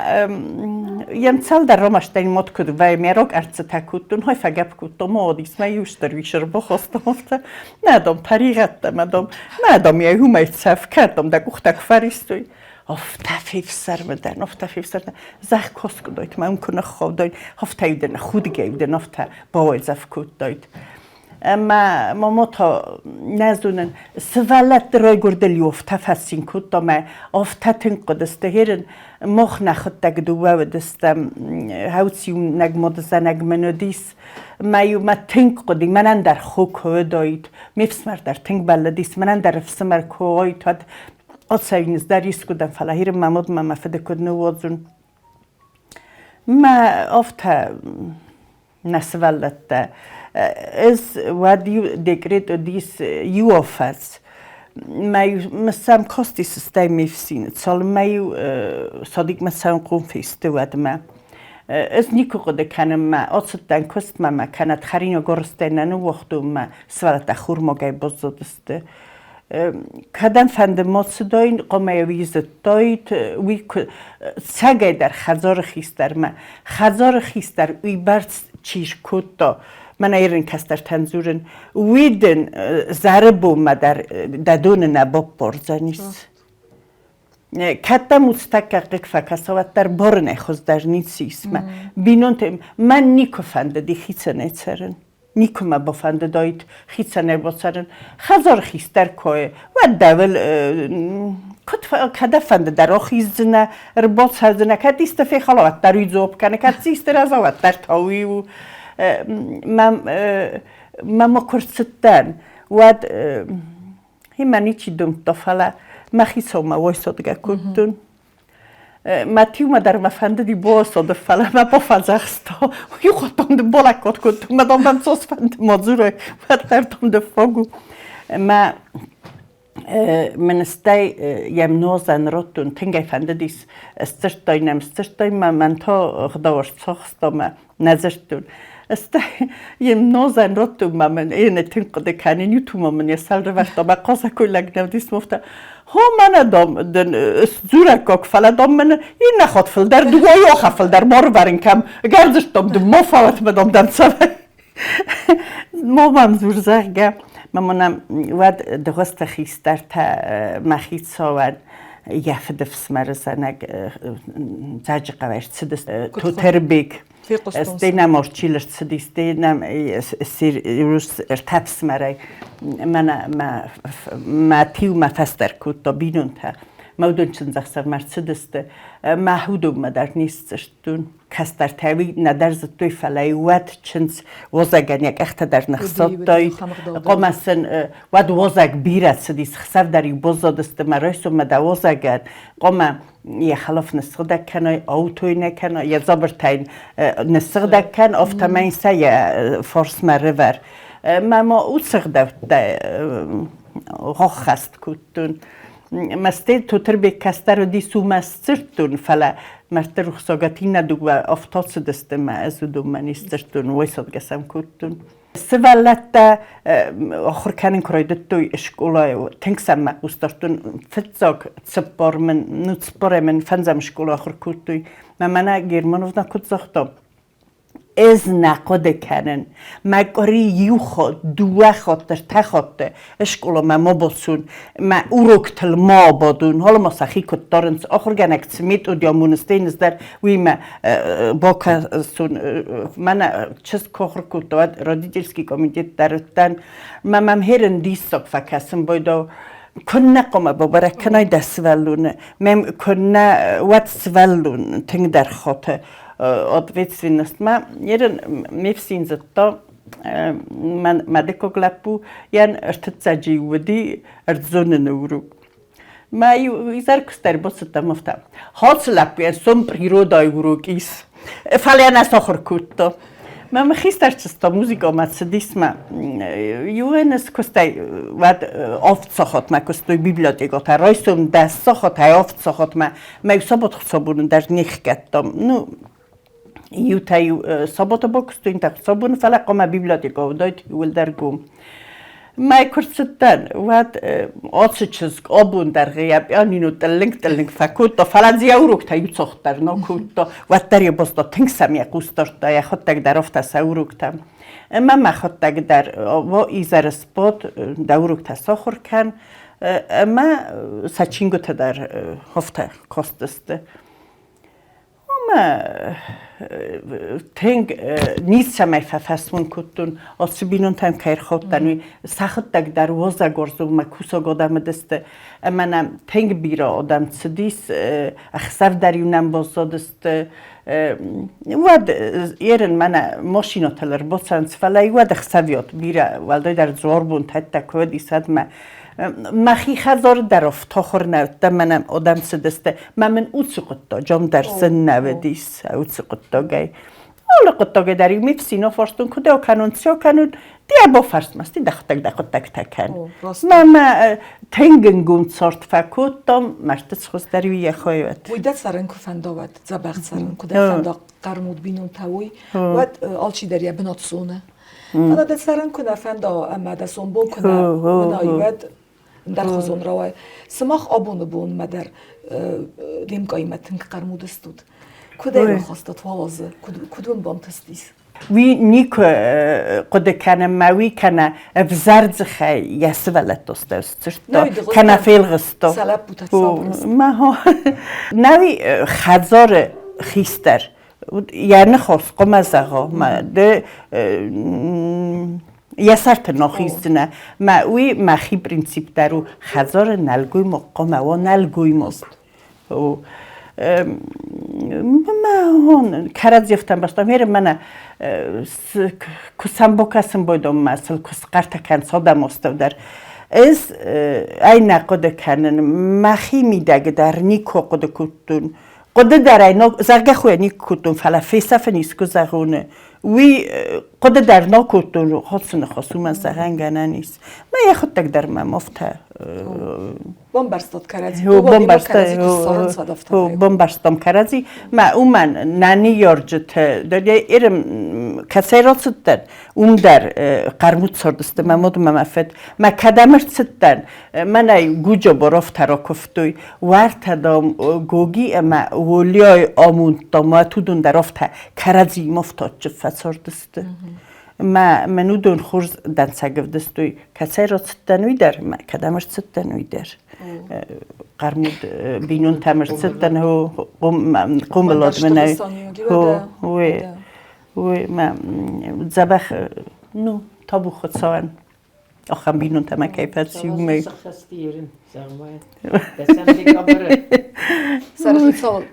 یم سال در رامش دین مد کد و میراک ارتس تکوتون های فگپ کودم مادیس من یوش در ویشر بخواستم افته ندام طریقت دم ندام یه هم صف کردم در گفتک فریستوی افتفیف سر بدن افتفیف سر بدن زخ کس کدایت من کنه خواب داید هفته ایدن خود گیدن هفته باید زف کود داید اما ماما تا نزدونن سوالت درای گردلی افته فسین کود دا ما افته تنقدسته هیرن مخ نخد تگ دوه و دستم هاوسیون نگ مدزه نگ منو دیس ما تنقدی منن در خو که داید میفسمر در تنق بلدیس منن در افسمر که آید آسایینز در ریسک کدن فلاهیر ممود ما مفده کد نوازون ما افته نسوالت از وادیو دکرت دیس یوافز مثلا کاستی سیستم میفسین سال میو صادق مثلا قوم فیسته ود ما از نیکو قد کنم ما آسد دن کست ما کند خرین و گرسته ننو وقتو ما سوالت خور مگای بزدسته کدام فند مصداین قمه ویزت داید وی سگای در خزار خیستر ما خزار خیستر وی برد چیش کود دا من ایرن کستر تنظورن ویدن زربو ما در دادون نباب برزنیست کتا مستقق فکسوات در برنه خوز در نیسیست ما بینون تیم من نیکو فند دی خیصه نیتسرن نیکو ما بافنده داید خیصه نباسرن خزار خیستر که و دول کده فنده در آخیزنه رباط هزنه که دیست خلاوت در ویزوب کنه که دیست رزاوت در تاوی و ما کرستن و همانی چی دوم تفعله ما خیصه ما وایسادگه کردن ماتیو ما در مفنده دی بوساد فعلا ما بافزخستا و یه خودم د بالا کات کردم مدام من سوس فند مازوره و دردم د فاگو ما من استای یم نوزن راتون تنگای فنده دیس استرتای نم استرتای من تا خداوش ساخستا ما نظرتون استای یم نوزن راتون ما من اینه تنقده کنی نیتو ما من یه سال رو وقتا با قاسه کلگ نودیس مفته ها من دام دن زورک کاک فلا دام من این نخواد فل در دوای آخه فل در مارو برین کم گردش دام دم مفاوت بدام دم سوی ما منظور زرگه منم ود دغست خیستر تا مخیط ساون یفت فسمر زنگ زج قویش سدست تو تربیک استینم آرچیلش سدیستینم سیر روز ارتفس مرای ما تیو ما فستر کود تا بینون تا مودون چند زخسر مرسدسته محودو مدر نیستشتون کس در تاوی ندرز توی فلای ود چند وزگن یک اخت در نخصاد داید قامسن ود وزگ بیرد سدیس خسر داری بزادسته مرایسو مده وزگن قام یه خلاف نسخ دکنای او توی نکنای یه زبرتین نسخ دکن افتمین سه یه فرس مره ور ما او سخ ده غاخ هست کتون مسته تو تربی کستر و دیسو مسترتون فلا مرت رخصاگتی ندو و افتاد دسته ما از دو منیسترتون ویساد گسم کتون سوالت آخر کنن کرایدت توی اشکولای و تنگسم ما استرتون فتزاگ سپار من نوتسپاره من فنزم اشکول آخر کتوی من گرمانوف نکت زختم از نقد کنن مگری یو خود دو خاطر تخاطر اشکالا ما باسون ما اوروکتل ما بادون حالا ما سخی کد دارنس آخر گنک سمیت و دیامونستین از در وی ما باکسون من چیز کار کد داد رادیجلسکی کمیتیت درتن ما مهرن دیساک فکسم بایدا کنه قم بابره کنای دستولونه مم کنه وات سولون تنگ در خاطر odvětvinnost. Má jeden mivsín za to, man mediko glapu, jen rtcaji vody, rtzone neuru. Изар кустер босата муфта. Хоцлапе сом природа европейс. Фалена сохор кутто. Мама хистарчсто музика мацдисма. Юенес кустай вад овцохот ма кустой библиотекота ройсум дасохот ай овцохот ма собот собун дар нихкаттом. Ну ютай собото бокстуин так собун фала кома библиотека дойт улдергум. Май курсттан вад оцчс обун дар гяпианину теллинг факутто фаланзия урукта юцохтар но кутто ваттари босто тингсами кусторта я хоттаг дар офтаса урукта мама хоттаг дар во изар спот да урукта сохор кан ма сачингота дар хофта костсте Тэнг нийцсамай фасмун куттун осбинун там кайрхоттани сахаттаг дар воза горзума кусогодамдст амана тэнг биро одам цдис ахсар дар юнам бозодст вад ерен мана машиноталар боцанц фалай вад хсавиот бира валдай дар зорбун татта код исадма مخی خزار در افتخار نود منم آدم سدسته من اوت قطع جام در سن نودیس اوت قطع گی حالا قطع گی داری میفسینا فرستون کده و کنون سیا کنون دیا با فرست مستی دخت تکن من تنگنگون صارت فکوتم مرتز خوست داری وی خواهد ویدت سرن کفنداود زبخت سرن کده فندا قرمود بینون تاوی ود آلچی داری بنات سونه انا دت سرن کنه فندا اما دستون بو کنه ونایود در خزون روای سماخ آبون بون مدر دیم قیمتن که قرمود استود کدای خواستت والازه کدون بام تستیس وی نیک قد کنه موی کنه افزرد خی یس ولت دوست کنه فیل غستا سلب بوده صبر ما ها نوی خزار خیستر یعنی خواست قم از آقا ما ده یه سرت نخیزنه ما اوی مخی پرینسیپ درو خزار نلگوی مقام و نلگوی مست و ما هون کرد زیفتم باشتم هر من کسم با کسم بایدم مثل کس قرت کن ساده مستو در از ای نقد کنن مخی میده در نیکو قد کتون قد در اینا زرگه خوی نیک کتون فلا فیسف نیست که زرونه وی قد در ناکتون رو خاصن خاصو من زرنگانه نیست من یه خود تک در من مفته بامبرستاد کردی بامبرستام کردی ما من نانی یارجت داری ایرم کسی را ستن در قرمود سردسته من مود مفت ما کدامرت ستن من ای گوجا براف تراکفتوی ورت دام گوگی ما ولیای آموند ما تو دون درافت کردی مفتاد جفت سردسته ما منو دون خورز دن سگف دستوی کسی را ستنوی در ما کدامرت ستنوی در قرمود بینون تمر ستن هو قوم بلاد منوی هو ما زبخ نو تابو خود سوان آخام بینون تمر کیفت سیومی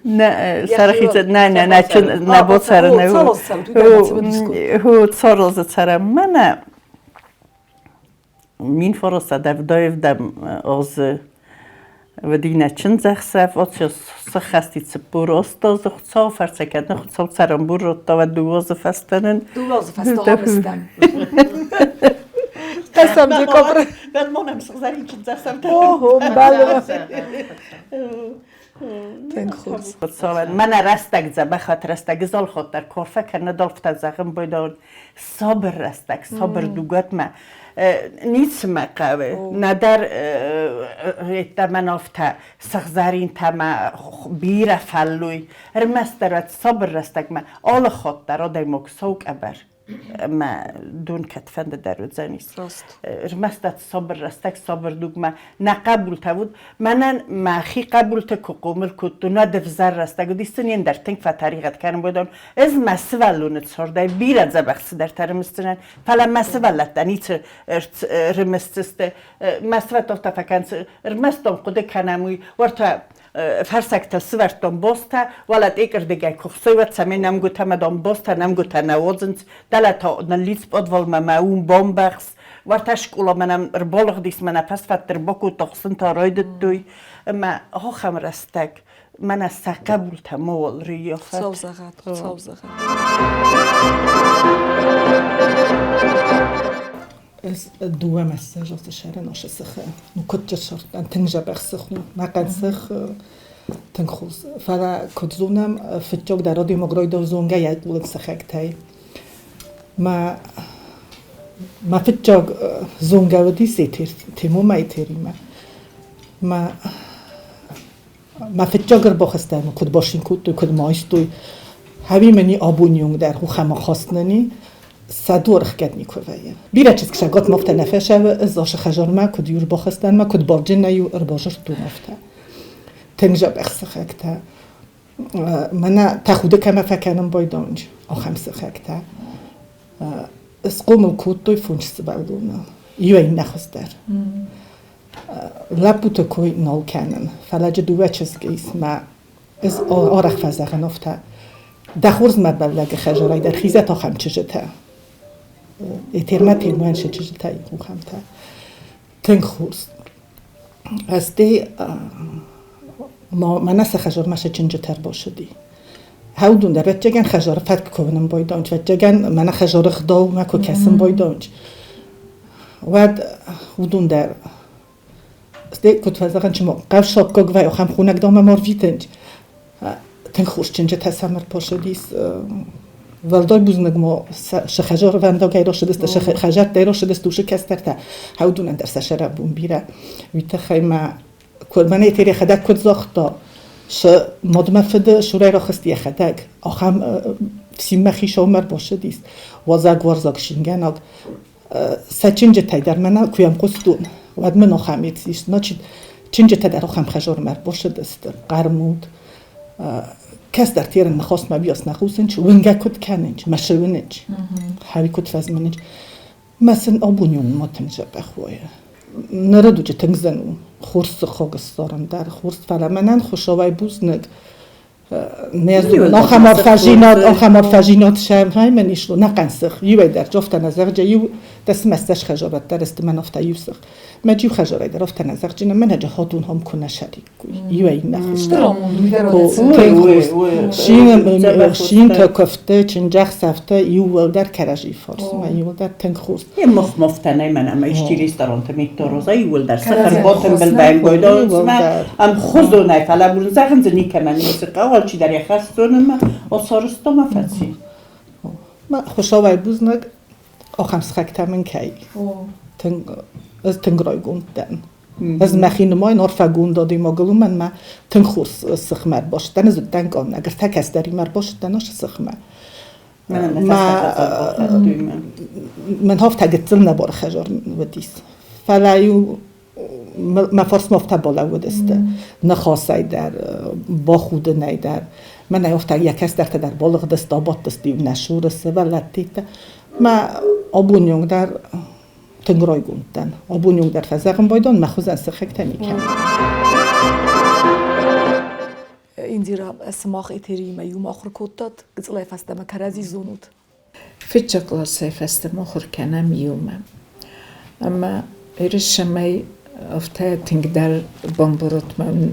نه سرخیت نه چون نبود سر هو صارز سرم من مین فرست دایف دم از ودینه چند زخسف آتش سخستی سپور استاد خدا فرصت کردن خدا سرم بور تا و دوازه فستن هستم قسم دکابر بل منم سخزاری چند زخسف بله تنگ خوب من رستک زبه خاطر رستک زال خاطر کافه کنه دالفت زخم بایدان صبر رستک صبر دوگات ما نیست مقاوه ندر اتمن افته سخزارین تما بیره فلوی رمسترات صبر رستک ما آل خاطر آدای مکسوک ابر ما دون کتفند در روزانیست رمستت صبر رستک صبر دوگ ما نقبول تود منن ماخی قبول تکو قومل کتو ندف زر رستک و دیستنین در تنگ فتریقت کنم بودن از مسولونت سرده بیرد زبخص در ترمستنن فلا مسولت دنیت رمستسته مسولت افتا فکنس رمستم قده کنموی ورطا فرسکت سوارتم باسته ولد ایکر دیگه کخسویت سمینم گوته مدام باسته نم گوته نوازند دلتا نلیس بادوال ما اون بامبخس وارتش کلا منم بالغ دیس من پس فتر باکو تقسن تا راید دوی ما ها خم رستک من از قبول تمول ریافت سوزغت از دوام مساج از شهر ناشسخه نکت شرط تنجا بخسخو نقنسخ تنخوز فلا کدزونم فتوق در رادیو مگرای دو زونگه یک ولد سخکتای ما فتوق زونگه و دیسی تیمو ما ایتریمه ما فتوق بخستم کد باشین کد مایستوی همی منی آبونیونگ در خو خما خواستنی صدور خکت میکویه بیره چیز که گات مفت نفشه و ازاش خجار ما کد یور بخستن ما کد بارجن نیو ارباجر تو مفته تنجا بخسخکته من تاخوده کم فکنم بایدانج آخم سخکته اسقوم الکوتوی فونش سبالونه یو این نخستر لپوت کوی نال کنن فلج دوه چیز که اسم از آرخ فزاق نفته دخورز مبلغ خجارای در خیزه تا خم چجته اترمه تیموان شه چجته ایگو خمته تنگ خورز از دی من از خجار مشه چنجه تر باشدی هودون در جگن خجار فتک کنم بایدانج و جگن من خجار خداو مکو کسم بایدانج ود هودون در دی کت فزاقن چما قف شاب گوگ و اخم خونک دام مارویدنج تنگ خوش چنجه تسمر پاشدیس ولدای بوزنگ ما شخجار وندا گیرا شدست شخجار دیرا شدست دوشه کستر تا هودون در سشره بون بیره ویت خیمه کلمنه تیری خدک کد زاختا ش مدمه فده شورای را خستی خدک آخم سیمه شومر باشه دیست وازگ وارزاگ شینگناگ سچنجه تای در منه کویم قصدون ود من آخمیت زیست ناچید چنجه تای در آخم خجار مر باشه دست قرمود کس در تیرن نخواست مبیاس نخوستنج ونگه کد کننج مشونج هاوی کد فزمنج مثلا آبونیون ما تنجه بخواه نردو جه تنگزنو خورس خوگستارم در خورس فلمنن خوشاوی بوزنگ نیازو آخمار فجینات شم های منیشلو نقنسخ یوی در جفت نظر جیو دست مستش خجارت در است من افته یوسخ مجیو خجارای در افته نظر جینم من هجا هاتون هم کنه شریک یوی نخوشتر شین تا کفته چنجخ سفته یو در کرجی فارس ما یو در تنگ خورس یه مفتنه من اما اشتی ریستاران تمیت روزا یول در سخر باتم بلبین بایدان ام خوزو نای فلا بولن زخن زنی که من موسیقه چی در یخستونم آثارستا مفتی. ما خوشاوی بوزنگ آخم سخکتم من کی. از تنگرای گوندن. از مخین ما این عرفه گوندادی ما گلو من تنگ خورس سخمر باشدن از تنگان اگر تکس داری مر باشدن آش سخمر. من هفت تگتل نبار خجار ودیست. فلایو ما فارس مفته بالا ودسته نخواسته در با خود نیدر من نیافته یک کس در بالغ دست آباد دستی نشور سه ولتیت ما آبونیون در تنگرای گوندن آبونیون در فزاقم بایدان مخوزن سخکتنی کن ایندیرا اسماخ ایتری ما یوم آخر کودت گزلای فسته ما کرازی زونود فیچه کلاسه فسته ما خور کنم یومم اما ایرشمی افته تنگ در بامبروت من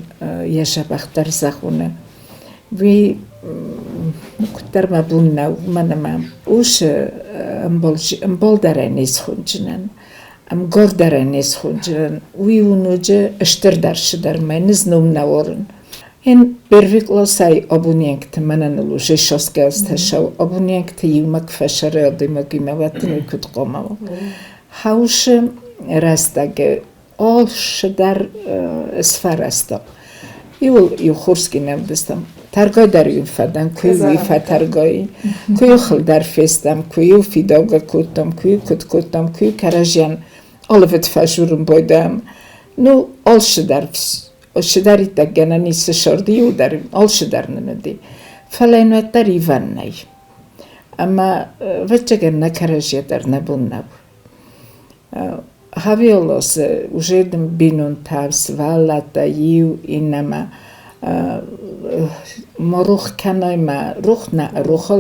یه بختر زخونه وی کتر ما بون نو منم اوش امبال داره نیز خونجنن گر داره نیز خونجنن وی اونوجه اشتر درش در من نیز نوم نوارن این برویک لاسای آبونیانک منن لوجه شاس گست شو آبونیانک یومک فشاره آدیمگی مواتنی کد قامو هاوش راستگه آش در اسفر استا یو خورسکی نمیدستم ترگای در یو فدن کوی ویفه ترگای کوی خل در فستم کوی فیداغ کتم کوی کت کتم کوی کرجیان آلفت فشورم بایدم نو آلش در شداری تگنه نیست شردی یو داریم آلش در نندی فلینو در ایوان نی اما وچه نکرجی در نبون نبود Haviolos užedam binun tavs valata iu inama مروخ کنای ما روخ نه روخل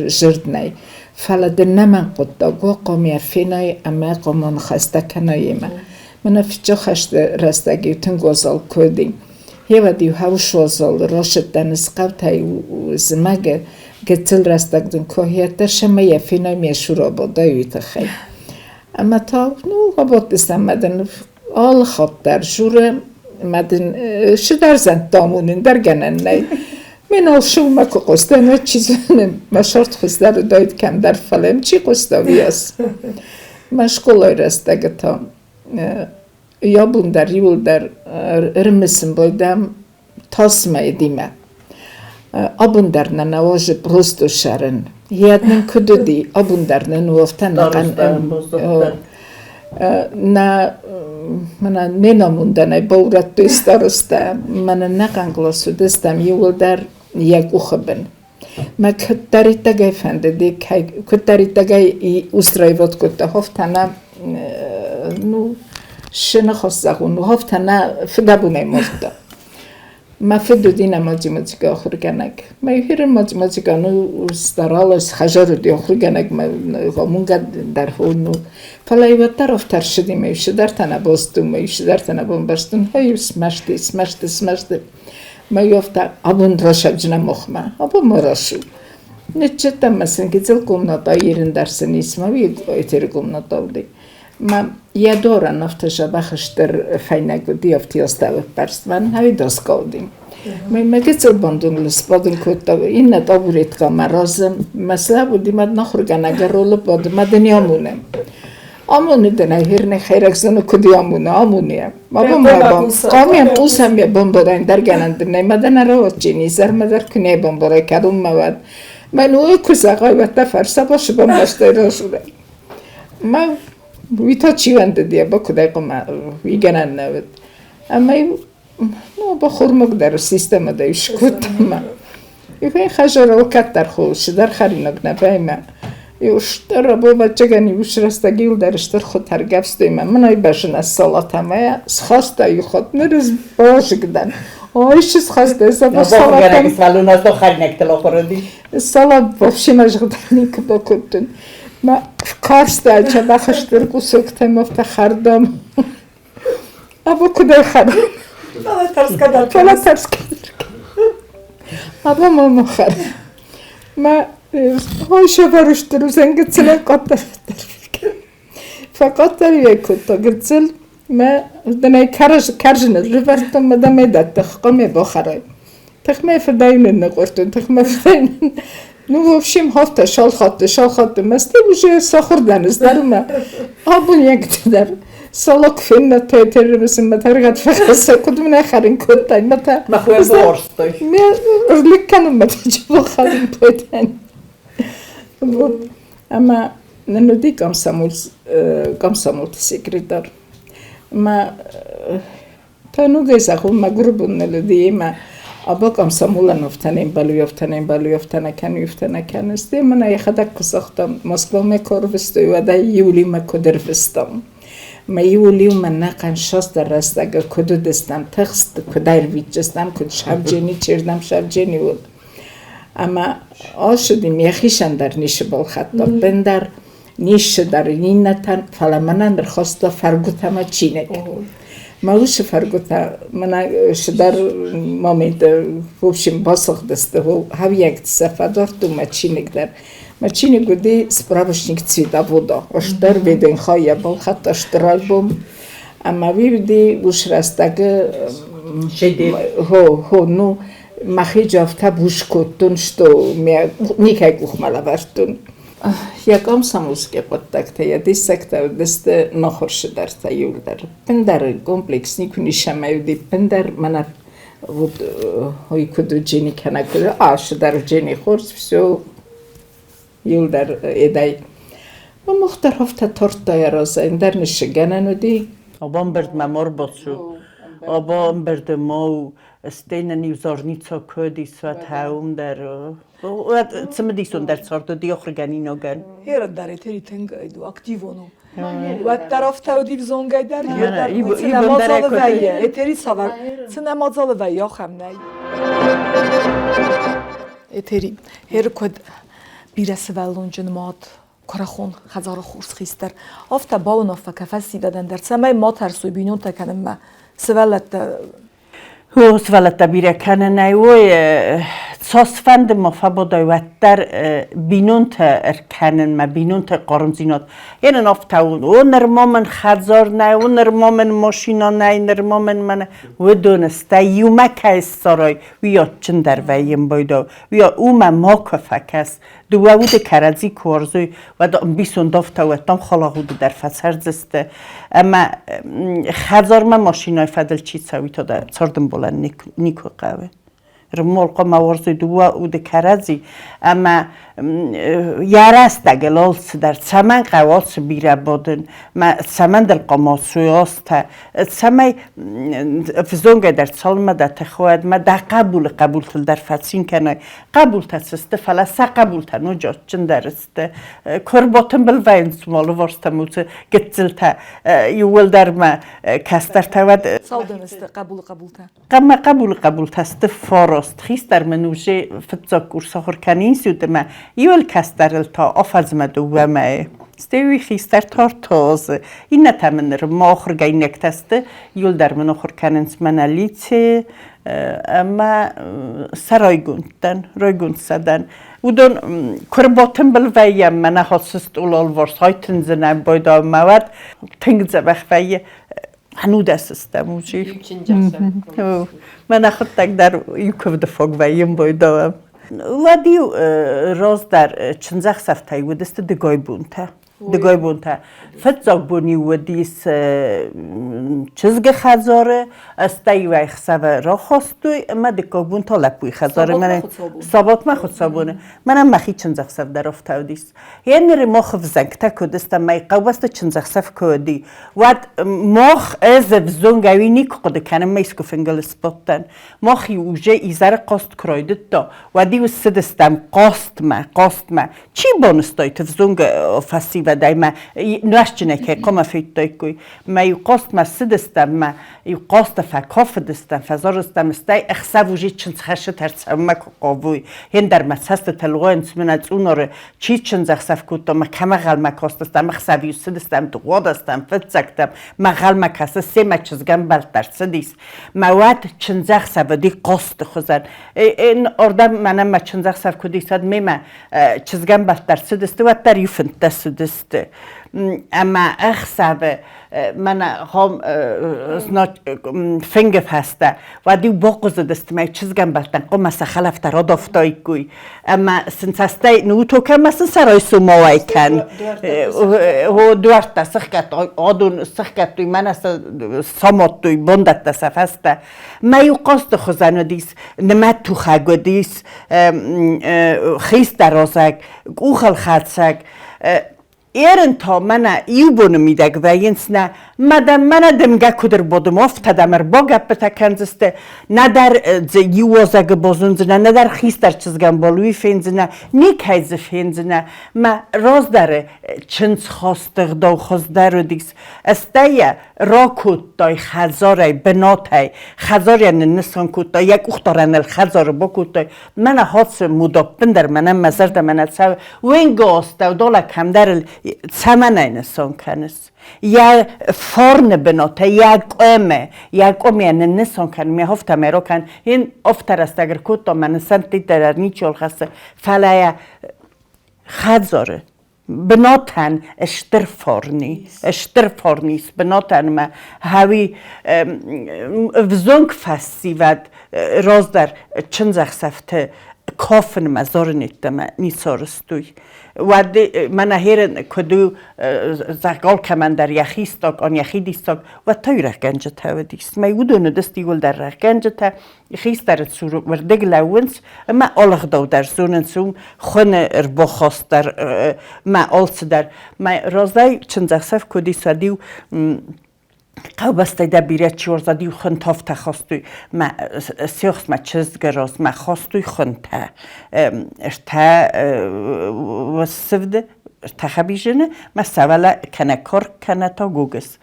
جرد نی فلاد نمن قطع گو قامی فینای اما قامان خسته کنای ما من فیچا خشت رستگی تن گوزال کردیم یه ودی هاوش وزال راشد دنس قوتای زمگه گتل رستگدن کوهیت شما یه فینای میشورا بودایی تخی اما تا نو قبض دستم مدن آل خط در جوره مدن شدر زند دامونین در گنن نی من آشوم مکو قصد نه چیز مشارت خسته رو داید کم در فلم چی قصدی است مشغول رستگه تا یا بون در یول در رمسم بودم تاسم ایدیمه آبون در ننواج برست و شرن یادن کدودی آبون در ننوافتن نه من نناموندنه باورت دوست دارسته من نقنگلاسو دستم یول در یک خوبن ما کتری تگای فندی کتری تگای استرایوات کته هفتنه نو شنه خواستم نو هفتنه فدابونه مرده ما فدو دینا ماجی آخر گنگ ما یهیر ماجی گانو استرالش خجار دی آخر گنگ ما قامونگا در هونو فلایوات طرف ترشدی میشه در تنه باستون میشه در تنه بومبستون هی سمشته ما یافته آبون راشب جنم مخمه آبون مراشو نچتم مثلا که زل کمناتا ایرن درس نیست ما وی ایتر کمناتا بودی ما یه دوران نفتش بخشتر فینگو دیافتی استاد پرست من همی دست کردیم. ما کسر باندون لسپادن کتا این ندابورید که مرازم مثلا بودیم اد نخورگن اگر رول بود مدنی آمونم. آمونی دنه هرنه خیرک زنو کدی آمونه آمونیم. ما بام قامیم پوسم یه بام برای در گنند نه مدن رو چینی زر مدر کنی بام برای کدوم مواد. من اوی کساقای وقت فرسا باشه بام داشته را شده. ما ویتا چی ونده دیه با کدای قم ویگنن نود. اما نو با خورمک در سیستم دایش کدام. این خجار وقت در خوش در خرینک نبایم. یوشتر ربو بچه گنی وش رستگیل درشتر خود ترگفستیم. من ای باشن از سالات همه خاسته ی خود نرز باش گدن. آیش خاسته است با سالات هم. سالون از دو خرینک تلا خوردی. سالات باشی مجردنی که با کدن. ما کارسته چه بخشتر کوسکتم افتخاردم. ابو کدای خرد. فلا ترس کدر. ابو ما خرد. ما هایشه برشتر و زنگ تله قطر. فقط تریه کتا گرزل ما دنای کرجن رفتم مدام داد تخمه بخرای. تخمه فداین نقورتن تخمه فداین. نو وفشیم هفته شال خاطر مستی بوشه ساخر دنیز درمه. آبون یک در سالک فین نتایتر مثل مترگت فقط کدوم نخرین کتای متا. مخواه بارستای. من لیکنم متوجه بخرین کتای. اما نندی کام سامول سیکریتار. ما تانو گیسا خو ما گروبون نلودی ما ابا کام سامولا نفتنیم کنی کنستی من ای خدک کساختم مسکو میکار وستوی و دا یولی مکودر وستم. ما یولی من نقن شاست در رستگاه کدو دستم تخست کدایر ویچستم کد شب جنی چردم شب جنی بود. اما آشدیم یخیشن در نیش بال خطا بندر نیش در این نتن فلمانن در خواستا فرگوتم چینک. ماوش فرگوتا من شدر مامید وبشیم باسخ دسته و هر یک سفدار تو مچینک در مچینک گودی سپرابشنیک چیدا بودا. اشتر بیدن خواهی بال خط اشترال بوم. اما بیدی وش رستگه هو نو مخی جافته بوش کتون شتو نیکه گوخمالا برتون. یکم ساموسکه پتکته یا دیسکته دست نخورش در تایول در پندر کمپلکس نیکنی شمایدی پندر من بود هایی کدو جینی کنه کده آش در جینی خورس بسیار یول در ایدای و مختار هفته تورتای رازه این در نشگنه ندی. آبان برد ممار باشو. آبان برد ما استین نیوزارنیچا کدی سوت هاوم در و چه مدیسون در سارت دی آخر گنی نگن. هر داره تری تنگ ایدو اکتیوانو و طرف تودی بزونگای در ای سینما بندره ویه اتری ساور سینما زال ویا خم نی اتری هر کد بیرس ولونجن ماد کارخون هزار خورس خیستر آفت باون آفت کفسی دادن در سمای ما ترسوی بینون تکنم ما سوالت هو سوالت بیره کنه نیوی ساسفند مفابدای و در بینون تا ارکنن ما بینون تا قرنزینات یعنی نافتاون و نرمامن خزار نه و نرمامن ماشینا نه نرمامن من و دونسته یوم که سرای ویا چند در ویم بایدا ویا اوم ما کفکس دو وود کرزی کورزوی و دام بیسون دافته و تام خلاقود در فسر زسته اما خزار ما ماشینای فدل چی سوی تا در سردم بلند نیکو قوه رمالقا موارزی دو وود کرزی اما یارست اگلالس در سمن قوالس بیره بودن ما سمن دل قماسوی است سمی فزونگه در سالمه در تخواد ما در قبول تل در فسین کنه قبول تسسته فلسه قبول تنو جا چند درسته کرباتن بل وینس مالو ورسته موزه گتزل تا یول در ما کستر تود سالدنسته قبول تا قم قبول تسته فاراست خیست در منوشه فتزاک گرساخور کنین سوده ما یول کستر تا آفز مدو و ما استوی خیستر تار تازه این نتمنه رو ما آخر گای نکتسته یول در من آخر کننس من لیچه اما سرای گوند سدن و دون کرباتن بل ویم من حسست اولال ورس های تنزنه باید مواد تنگزه بخواه هنو دست استموجی من اخد تک در یوکو دفاق ویم باید و دیو راز در چنزخ سفتایی و دست دگای بونتا فتزاق بونی و دیس چزگ خزاره استایی و اخصابه را خواستوی اما دگای بونتا لپوی خزاره من سابات ما خود سابونه منم مخی چنزخ سف در افتاو دیس یعنی ری ماخ فزنگتا کدستا مای قوست چنزخ سف کدی واد ماخ از وزونگوی نیک قد کنم میسکو فنگل سپوتن ماخی اوجه ایزار قاست کرایدت دا و دیو سدستم قاست ما چی بانستای تفزونگ فسی و دايما ناشتنك قوم في التوكوي ما يقاست ما سدستم ما يقاست فكاف دستم فزارستم استای اخساب وجی چند خشت ترسم قابوی هندر مسست تلوان سمنت اونور چی چند زخسف کوتا ما کم غل مکاستم اخسابی سدستم تو قادستم فتزکتم ما غل مکاست سه مچزگم بالتر سدیس مواد چند زخسف دی قاست خوزن این اردم منم ما چند زخسف کدی سد میما چزگم بالتر سدست و تریفن تسدست اما اخساب من هم فنگف هسته و دیو باقوز دست می چیزگم بلتن قوم از خلاف ترا دافتای کوی اما سنساسته نو تو که مثلا سرای سوماوی کن و دوارت سخت آدون سخت توی من از سامات توی بندت دست هسته میو قاست خوزنو دیس نمت تو خگو دیس خیست درازگ اوخل خدسگ ایرن تا من یوبون میدگ و اینس نه مدام من دمگه کدر بودم افتادم با گپ تکنزسته نه در یوازگ بازونزنه نه در خیستر چزگم بالوی فینزنه نیکایز فینزنه ما راز داره چند خواستگ دو خواستر رو دیس استایه را کود دای خزاره بناتای خزاره نسان کود دای یک اختارن الخزاره با کود دای من حادث مدابن در منم مزرد من سو وین گاست و دولا کم در سمنه نسان کنست یا فرن بناته یک قومه نسان کن می هفته می رو کن این افتر است اگر کود تا من سنتی در نیچول خسته فلایه خزاره بناتن اشتر فارنیست بناتن ما هاوی وزنگ فسی و راز در چند زخصفته کافن مزار نیتم نیسارستوی و من هیرن کدو زغال کمان در یخی استاک آن یخی دیستاک و تای رخ گنجت ها و دیست ما یودونو دستی گل در رخ گنجت ها خیست در سور وردگ لونس ما آلغ دو در زونن سوم خون اربا خواست در ما آلس در ما رازای چند زخصف کدی سادیو قوبسته دبیره چورزا دیو خون تافته خواستوی ما سیخست ما چزگراز ما خواستوی خون تا اشتا و سفده تخبیجنه ما سوالا کنه کار کنه تا گوگس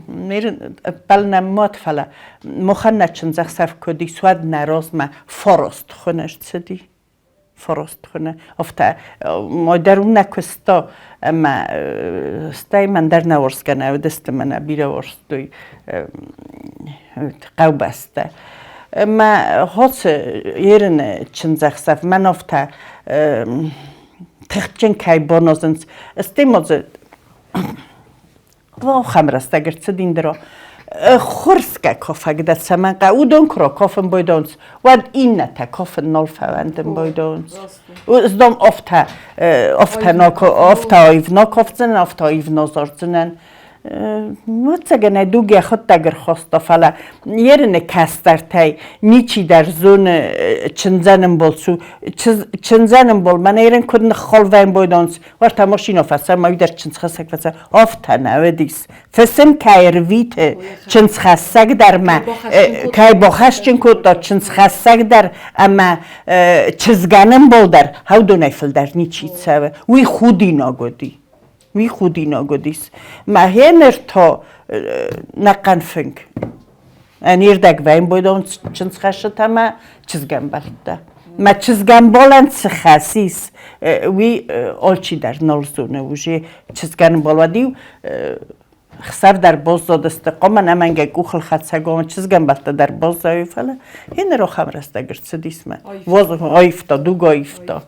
میرن بل نمات فلا مخنه چنزخ صرف کدی سواد نراز ما فراست خونش چدی فراست خونه افته مادرون نکستا اما استای من در نورس کنه و دست من بیره ورستوی قوب استه ما هاس یرن چنزخ صرف من افته تخچن کای بانازنس استی مازه و خمرست اگر چه دین درا خورس که کافه گده سمن قاودون کرا کافن بایدانس و این نتا کافن نال فوندن بایدانس و ازدام افتا آیف ناکافتن افتا آیف نازارزنن متسگنه دوگه خود دگر خواستا فلا یرنه کستر تای نیچی در زون چنزنم بول سو چنزنم بول من ایرن کدن خالوین بایدانس وارتا ماشین آفسر ماوی در چنز خسک فسر آفتا نوه دیس فسم کایر ویت چنز خسک در ما کای باخش چن کد دا چنز خسک در اما چزگنم بول در هاو دو نیفل در نیچی سوه وی خودی ناگودی وی خودی ناگودیس ما هنر تا نقن فنگ انیر دگ وین بایدون چنز خشت ما چزگن بالده ما چزگن بالن سخاسیس وی آلچی در نالزونه وجه چزگن بال و دیو خسر در باز داد استقامه نمنگه گوخل خدسگامه چزگن بالده در باز داوی فلا هنر رو خمرست اگر چدیس ما واز آیفتا دوگ آیفتا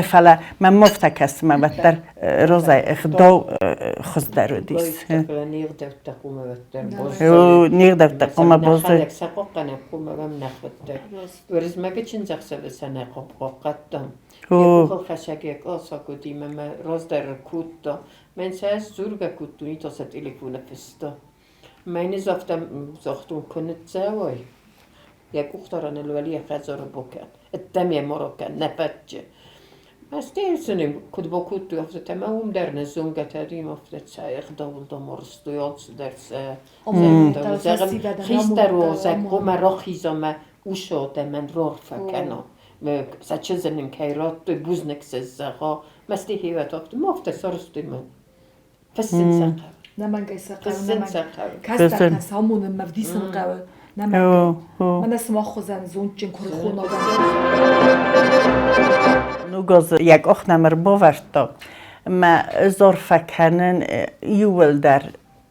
فلا من مفتا کس ما بطر روزای اخداو خوز در دیس نیغ در تقومه نیغ در تقومه باز نخلق سقا قنه قومه وم نخوده ورز مگه چین زخصه بسنه قدم گوخل خشک یک آسا کدیم ما روز در کود دا من ساز زورگا کودونی تا ست تلفون فستا من زاختم کنت زوای یک اختران الولی خزار بکن الدمی مراکن نپتجه مستی سنیم کد با کود تو افته تمام در نزونگه تریم افته سایخ داول دا مرستویات درس خیست در روزه قوم را خیزامه او شاده من رار فکنم سچه زنیم که رات توی بوزنک سزاقا مستی هیوت افته ما افته سرستی من فسن ساقه نمنگه ساقه فسن ساقه کس در کس همون مفدیسن قوه نمنگه من اسم آخوزن زون چین کل خون آدم نوگاز یک اخ نمر باورد دا ما زار فکنن یول در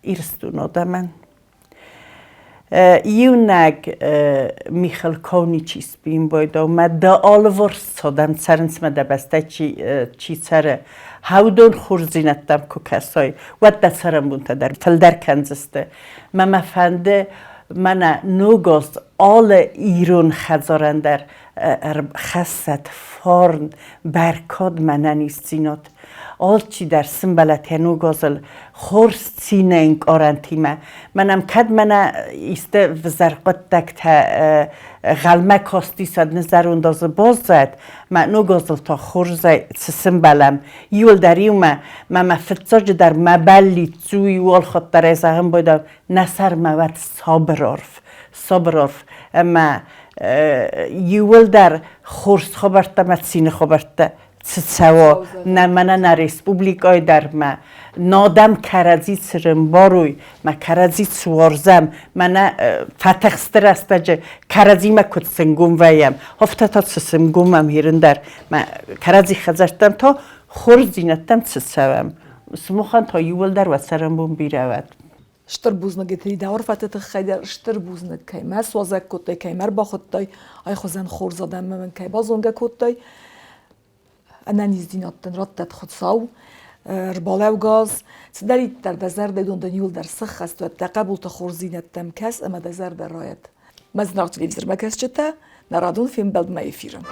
ایرستون آدمن یونگ میخل کونی چیز بیم بایدا ما دا آلور سادم سرنس ما دا بسته چی سره هاودون خورزینتم که کسای و دا سرم بونتا در فلدر کنزسته ما مفنده من نوگاز آل ایرون خزارن در خست فارن برکاد منن ایستینات آل چی در سنبلت نوگازل خورس سینه اینک آرنتیمه منم کد من ایسته وزرقات دکت غلمه کاستی سد نظر اندازه باز زد من نوگازل تا خورزه سنبلم یول دریومه من فتزاج در مبلی زوی وال خود در ازهم بایدم نصر موت صبرارف اما یول در خورس خبرته مت سینه خبرته سوا نه من نه ریسپوبلیکای در ما نادم کرزی سرم باروی ما کرزی سوارزم من فتح استرسته جه کرزی ما کد سنگوم ویم هفته تا سنگومم هیرن در ما کرزی خزشتم تا خورزینتم سوام سموخان تا یول در و سرم بوم بیرود شتر بوزنه گتری دور فتت خیلی شتر بوزنه کی ما سوازک کتی کی مر با خود تای آی خوزن خور زدم من کی بازونگه کتی انا نیزدیناتن راتت خود ساو رباله و گاز سداری در دزر دیدون دنیول در سخ است و تقبل تخور زینتم کس اما دزر در رایت مزنار تلویزر مکس چته نرادون فیلم بلد ما یفیرم